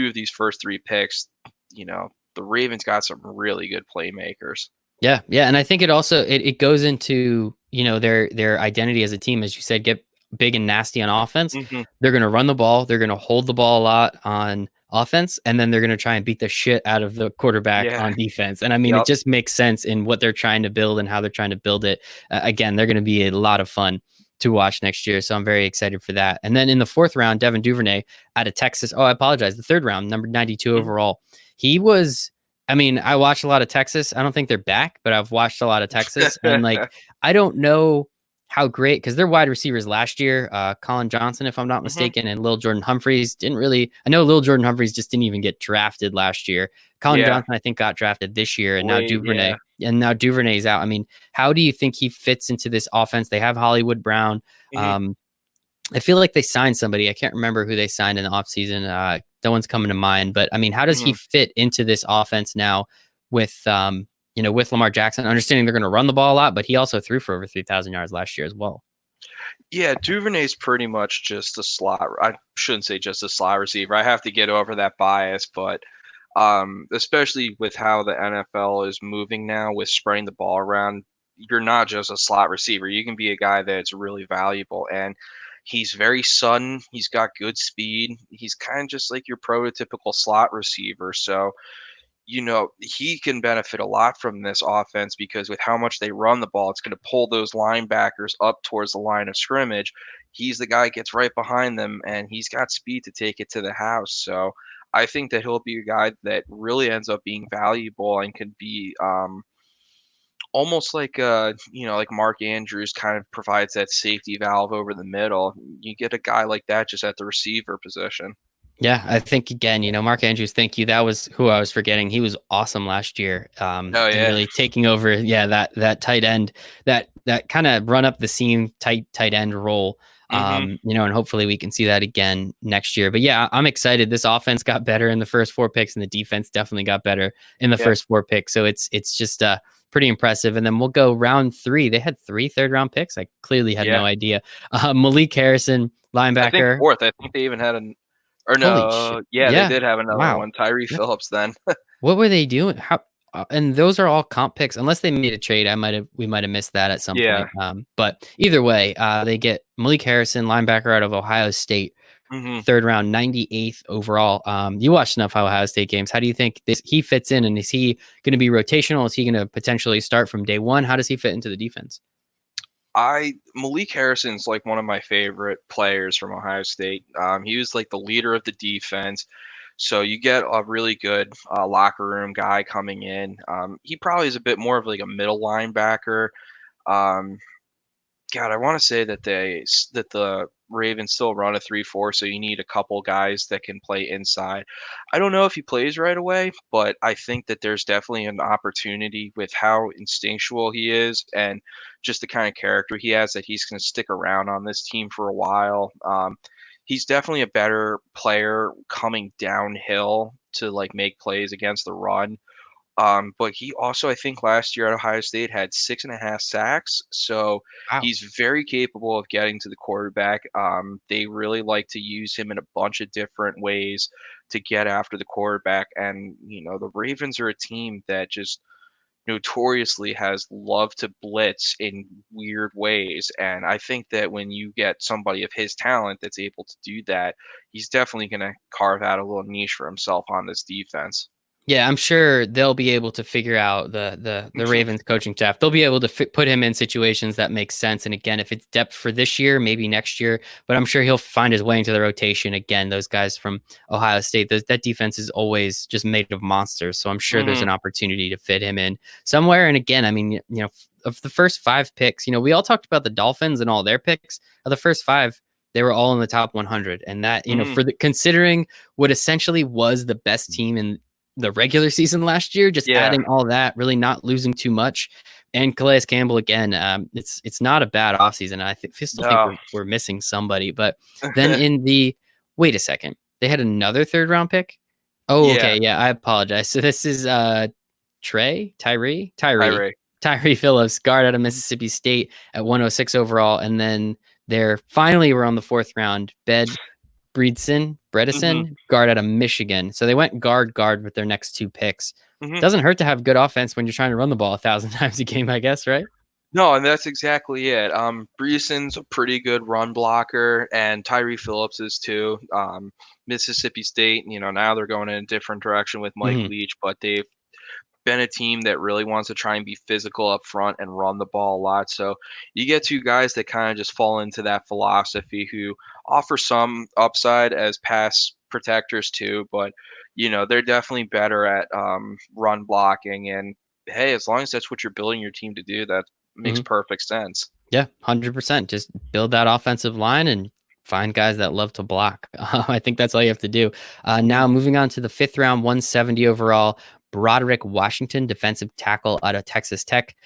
of these first 3 picks, the Ravens got some really good playmakers. Yeah, yeah, and I think it also it goes into their identity as a team, as you said, get big and nasty on offense. Hmm. They're going to run the ball. They're going to hold the ball a lot on offense, and then they're going to try and beat the shit out of the quarterback Yeah. on defense. And I mean, it Yep. just makes sense in what they're trying to build and how they're trying to build it. Again, they're going to be a lot of fun to watch next year, so I'm very excited for that. And then in the 4th round, Devin Duvernay out of Texas. Oh, I apologize. The 3rd round, number 92 Hmm. overall. He was. I mean, I watched a lot of Texas. I don't think they're back, but I've watched a lot of Texas, and like I don't know how great because their wide receivers last year, Colin Johnson, if I'm not Hmm. mistaken, and Lil Jordan Humphreys didn't really. I know Lil Jordan Humphreys just didn't even get drafted last year. Colin Yeah. Johnson, I think, got drafted this year, and now Late. Duvernay, Yeah. and now Duvernay's out. I mean, how do you think he fits into this offense? They have Hollywood Brown. Hmm. I feel like they signed somebody. I can't remember who they signed in the offseason. No one's coming to mind. But I mean, how does he Hmm. fit into this offense now with with Lamar Jackson? Understanding they're going to run the ball a lot, but he also threw for over 3,000 yards last year as well. Yeah, Duvernay's pretty much just a slot. I shouldn't say just a slot receiver. I have to get over that bias, but especially with how the NFL is moving now with spreading the ball around, you're not just a slot receiver. You can be a guy that's really valuable, and he's very sudden. He's got good speed. He's kind of just like your prototypical slot receiver. So he can benefit a lot from this offense because with how much they run the ball, it's going to pull those linebackers up towards the line of scrimmage. He's the guy who gets right behind them, and he's got speed to take it to the house. So I think that he'll be a guy that really ends up being valuable and could be almost like like Mark Andrews kind of provides that safety valve over the middle. You get a guy like that just at the receiver position. Yeah, I think again, Mark Andrews, thank you. That was who I was forgetting. He was awesome last year. Oh And yeah. really taking over, yeah, that tight end, that kind of run up the seam tight end role. Mhm. And hopefully we can see that again next year. But yeah, I'm excited. This offense got better in the first 4 picks, and the defense definitely got better in the Yeah. first 4 picks. So it's just pretty impressive. And then we'll go round 3. They had 3 third-round picks. I clearly had Yeah. no idea. Malik Harrison, I think linebacker. fourth. I think they even had an or Holy shit! no, yeah, they Yeah, did have another wow. one. Tyree That's Phillips then. what were they doing? How? and those are all comp picks. Unless they made a trade, we might have missed that at some Yeah. point. But either way, they get Malik Harrison, linebacker out of Ohio State, Hmm. third round, 98th overall. You watched enough Ohio State games. How do you think he fits in? And is he going to be rotational? Is he going to potentially start from day one? How does he fit into the defense? Malik Harrison's like one of my favorite players from Ohio State. He was like the leader of the defense. So you get a really good locker room guy coming in. He probably is a bit more of like a middle linebacker. Um, God, I want to say that the Ravens still run a 3-4, so you need a couple guys that can play inside. I don't know if he plays right away, but I think that there's definitely an opportunity with how instinctual he is and just the kind of character he has that he's going to stick around on this team for a while. He's definitely a better player coming downhill to like make plays against the run. But he also, I think, last year at Ohio State had 6.5 sacks. So Wow. he's very capable of getting to the quarterback. They really like to use him in a bunch of different ways to get after the quarterback. And, the Ravens are a team that just notoriously has loved to blitz in weird ways. And I think that when you get somebody of his talent that's able to do that, he's definitely going to carve out a little niche for himself on this defense. Yeah, I'm sure they'll be able to figure out the Ravens coaching staff. They'll be able to put him in situations that make sense. And again, if it's depth for this year, maybe next year, but I'm sure he'll find his way into the rotation again. Those guys from Ohio State, that defense is always just made of monsters. So I'm sure there's Hmm. an opportunity to fit him in somewhere. And again, I mean, of the first 5 picks, we all talked about the Dolphins and all their picks. Of the first 5, they were all in the top 100, and that Hmm. for considering what essentially was the best team in the regular season last year, just Yeah. adding all that, really not losing too much. And Calais Campbell again, it's not a bad offseason. Still think No. we're missing somebody. But then in the wait a second, they had another third round pick. Oh, Yeah. okay, yeah, I apologize. So this is Tyree Tyre. Phillips, guard out of Mississippi State at 106 overall, and then they're finally we're on the 4th round. Hmm. Bredesen, guard out of Michigan. So they went guard with their next 2 picks. Hmm. Doesn't hurt to have good offense when you're trying to run the ball 1,000 times a game, I guess, right? No, and that's exactly it. Breeson's a pretty good run blocker, and Tyree Phillips is too. Mississippi State, now they're going in a different direction with Mike Hmm. Leach, but they've been a team that really wants to try and be physical up front and run the ball a lot. So you get 2 guys that kind of just fall into that philosophy who offer some upside as pass protectors too, but they're definitely better at run blocking. And hey, as long as that's what you're building your team to do, that makes Hmm. perfect sense. Yeah, 100%. Just build that offensive line and find guys that love to block. I think that's all you have to do. Hmm. Now, moving on to the 5th round, 170 overall, Broderick Washington, defensive tackle out of Texas Tech.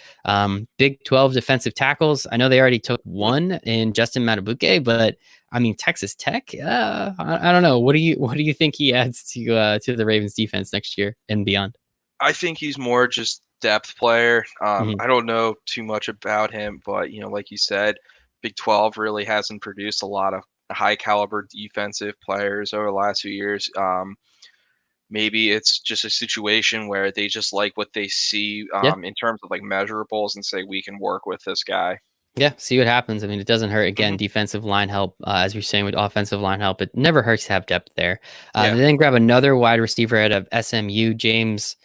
Big 12 defensive tackles. I know they already took one in Justin Matabuke, but I mean Texas Tech. I don't know. What do you think he adds to the Ravens defense next year and beyond? I think he's more just depth player. Hmm. I don't know too much about him, but like you said, Big 12 really hasn't produced a lot of high caliber defensive players over the last few years. Maybe it's just a situation where they just like what they see Yeah. in terms of like measurables and say we can work with this guy. Yeah, see what happens. I mean, it doesn't hurt. Again, Hmm. defensive line help, as you're saying with offensive line help, it never hurts to have depth there. Yeah, And then grab another wide receiver out of SMU, James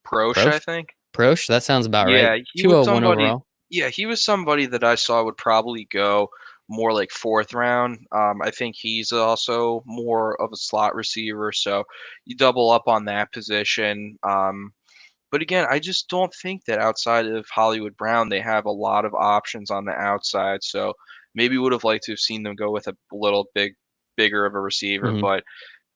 Prosh, I Prosh. think. Prosh, that sounds about right. Yeah, he was 201 somebody. overall. Yeah, he was somebody that I saw would probably go more like 4th round. I think he's also more of a slot receiver, so you double up on that position. But again, I just don't think that outside of Hollywood Brown, they have a lot of options on the outside. So maybe would have liked to have seen them go with a little bigger of a receiver. Mhm. But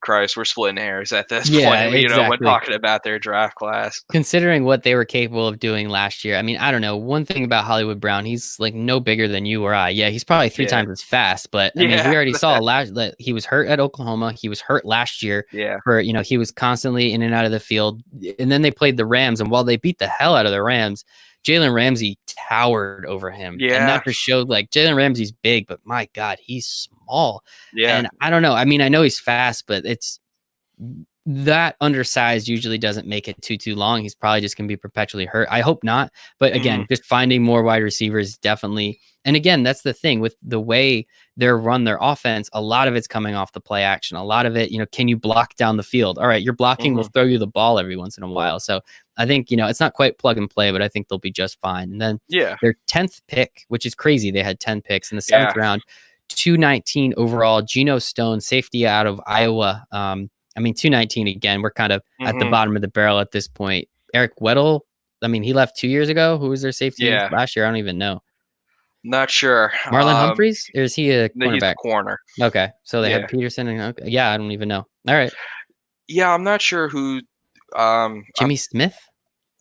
Christ, we're splitting hairs at this Yeah, point. When exactly. talking about their draft class. Considering what they were capable of doing last year, I mean, I don't know. One thing about Hollywood Brown, he's like no bigger than you or I. Yeah, he's probably 3 Yeah, times as fast, but I mean, yeah, we already saw last that he was hurt at Oklahoma. He was hurt last year yeah, for, he was constantly in and out of the field. And then they played the Rams, and while they beat the hell out of the Rams, Jalen Ramsey towered over him. And yeah, that just showed like Jalen Ramsey's big, but my God, he's small. yeah. And I don't know. I mean, I know he's fast, but that undersized usually doesn't make it too long. He's probably just going to be perpetually hurt. I hope not. But again, Mhm. just finding more wide receivers definitely. And again, that's the thing with the way they're run their offense. A lot of it's coming off the play action. A lot of it, can you block down the field? All right, you're blocking. We'll Mhm. throw you the ball every once in a while. So I think, it's not quite plug and play, but I think they'll be just fine. And then Yeah. their 10th pick, which is crazy. They had 10 picks in the seventh Yeah. round, 219 overall. Geno Stone, safety out of Iowa. 219 again. We're kind of at the Mhm. bottom of the barrel at this point. Eric Weddle, he left 2 years ago. Who was their safety Yeah. last year? I don't even know. Not sure. Marlon Humphreys, or is he a No, he's a cornerback? corner. Okay, so they had Yeah. Peterson and okay, yeah, I don't even know. All right, Yeah, I'm not sure who. I'm Jimmy Smith?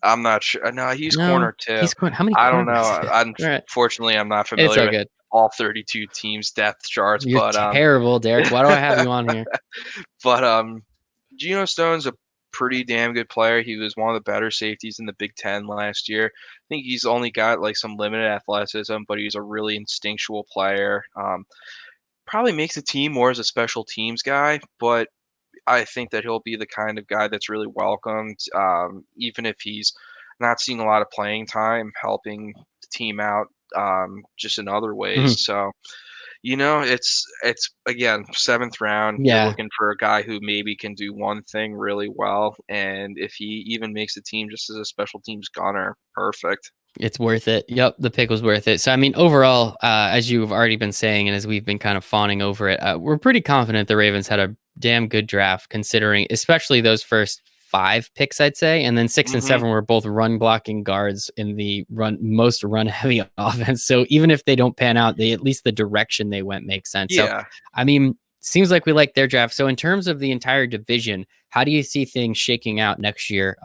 I'm not sure. No, he's No, corner too. he's corner. How many I don't cornerbacks? know. All right, Unfortunately, I'm not it's familiar all with good. all 32 teams' depth charts, You're terrible, Derek. Why do I have you on here? but Geno Stone's a pretty damn good player. He was one of the better safeties in the Big Ten last year. I think he's only got like some limited athleticism, but he's a really instinctual player. Probably makes the team more as a special teams guy, but I think that he'll be the kind of guy that's really welcomed, even if he's not seeing a lot of playing time, helping the team out just in other ways. Mhm. So, it's again seventh round. You're Yeah, looking for a guy who maybe can do one thing really well, and if he even makes the team just as a special teams gunner, perfect. it's worth it. Yep, the pick was worth it. So, overall, as you've already been saying, and as we've been kind of fawning over it, we're pretty confident the Ravens had a damn good draft, considering especially those first 5 picks, I'd say, and then 6 and Hmm. 7 were both run blocking guards in the most run heavy offense. So even if they don't pan out, they at least the direction they went makes sense. So, Yeah. seems like we like their draft. So in terms of the entire division, how do you see things shaking out next year?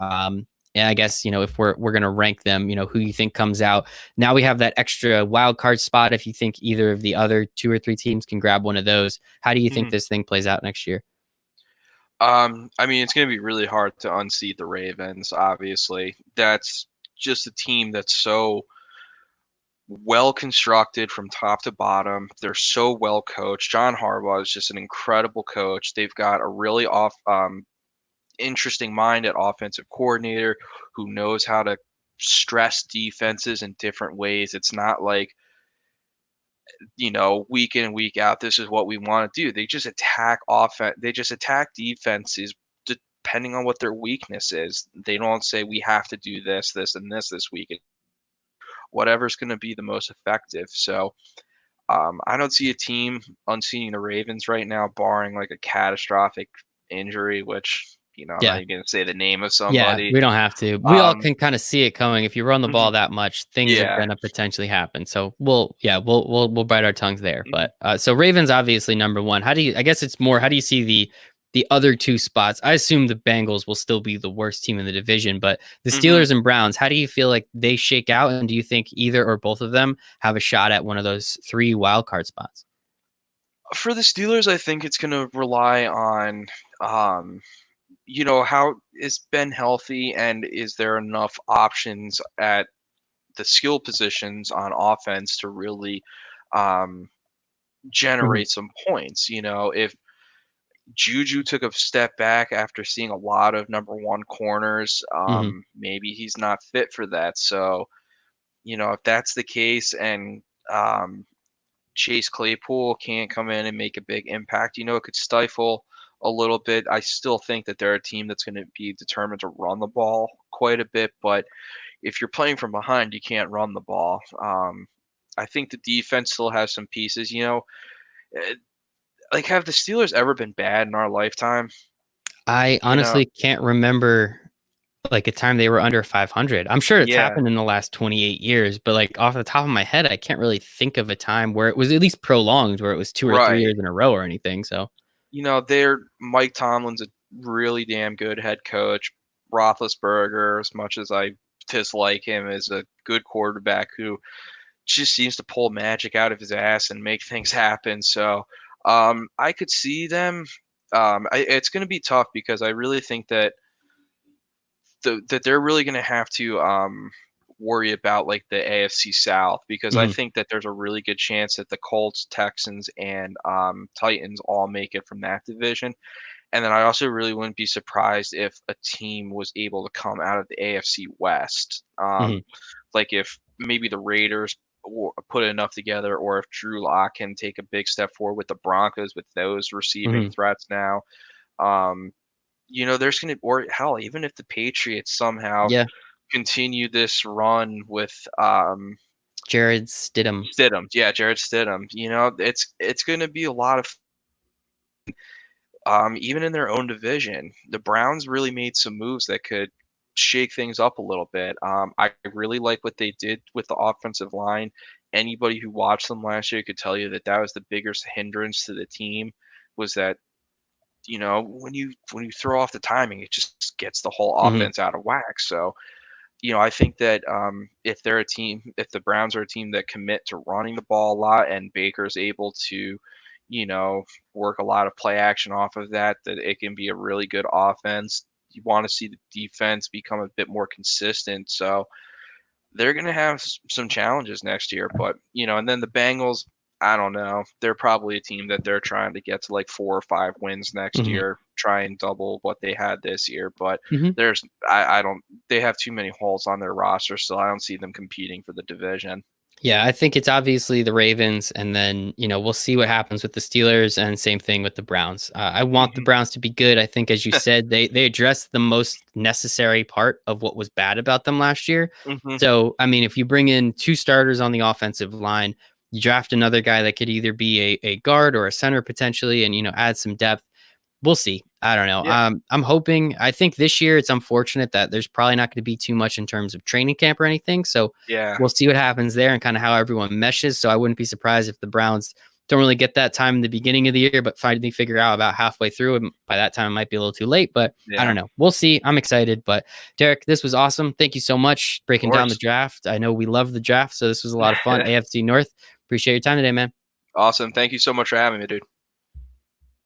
And I guess, if we're gonna rank them, who you think comes out. Now we have that extra wild card spot. If you think either of the other 2 or 3 teams can grab one of those, how do you think Mhm. this thing plays out next year? It's going to be really hard to unseat the Ravens, obviously. That's just a team that's so well constructed from top to bottom. They're so well coached. John Harbaugh is just an incredible coach. They've got a really interesting mind at offensive coordinator who knows how to stress defenses in different ways. It's not like, week in and week out, this is what we want to do. They just attack offense. They just attack defenses depending on what their weakness is. They don't say we have to do this, this, and this week. Whatever's going to be the most effective. So I don't see a team unseating the Ravens right now, barring like a catastrophic injury, which I'm not Yeah. even going to say the name of Yeah, somebody. we don't have to. We all Um, can kind of see it coming. If you run the ball mhm, that much, things are yeah. gonna potentially happen. So we'll bite our tongues there. Mhm, But so Ravens obviously number one. I guess it's more. How do you see the other 2 spots? I assume the Bengals will still be the worst team in the division, but the mhm. Steelers and Browns. How do you feel like they shake out? And do you think either or both of them have a shot at one of those 3 wild card spots? For the Steelers, I think it's going to rely on, um, how is Ben healthy and is there enough options at the skill positions on offense to really um, Mhm. generate some points? If Juju took a step back after seeing a lot of number one corners, Mhm. maybe he's not fit for that. So, if that's the case and um, Chase Claypool can't come in and make a big impact, it could stifle a little bit. I still think that they're a team that's going to be determined to run the ball quite a bit, but if you're playing from behind, you can't run the ball. I think the defense still has some pieces. Eh, like have the Steelers ever been bad in our lifetime? I You know, honestly can't remember like a time they were under 500. I'm sure it's yeah, happened in the last 28 years, but like off the top of my head, I can't really think of a time where it was at least prolonged, where it was 2 or 3 years right. in a row or anything. So They're Mike Tomlin's a really damn good head coach. Roethlisberger, as much as I dislike him, is a good quarterback who just seems to pull magic out of his ass and make things happen. So I could see them. It's going to be tough because I really think that that they're really going to have to worry about like the AFC South because I mhm. think that there's a really good chance that the Colts, Texans, and Titans all make it from that division. And then I also really wouldn't be surprised if a team was able to come out of the AFC West. Mhm. Like if maybe the Raiders put enough together, or if Drew Lock can take a big step forward with the Broncos with those receiving Mhm. threats now. Um, there's gonna, or hell, even if the Patriots somehow Yeah. continue this run with Jared Stidham. Stidham, yeah, Jared Stidham, it's gonna be a lot of even in their own division. The Browns really made some moves that could shake things up a little bit. I really like what they did with the offensive line. Anybody who watched them last year could tell you that that was the biggest hindrance to the team, was that when you throw off the timing, it just gets the whole Mhm. offense out of whack. So I think that if the Browns are a team that commit to running the ball a lot, and Baker's able to, you know, work a lot of play action off of that, that it can be a really good offense. You want to see the defense become a bit more consistent. So they're going to have some challenges next year, but and then the Bengals, I don't know. They're probably a team that they're trying to get to like 4 or 5 wins next Mhm. year, try and double what they had this year. But Mhm. I don't, they have too many holes on their roster, so I don't see them competing for the division. Yeah, I think it's obviously the Ravens, and then we'll see what happens with the Steelers, and same thing with the Browns. I want the Hmm. Browns to be good. I think, as you said, they addressed the most necessary part of what was bad about them last year. Hmm. So, I mean, if you bring in two starters on the offensive line, you draft another guy that could either be a guard or a center potentially, and add some depth. We'll see. I don't know. Yeah, I'm hoping. I think this year it's unfortunate that there's probably not going to be too much in terms of training camp or anything. So yeah, we'll see what happens there and kind of how everyone meshes. So I wouldn't be surprised if the Browns don't really get that time in the beginning of the year, but finally figure out about halfway through. And by that time, it might be a little too late. But I yeah. don't know. We'll see. I'm excited. But Derek, this was awesome. Thank you so much Of breaking down the course. draft. I know we love the draft, so this was a lot of fun. AFC North. Appreciate your time today, man. Awesome. Thank you so much for having me, dude.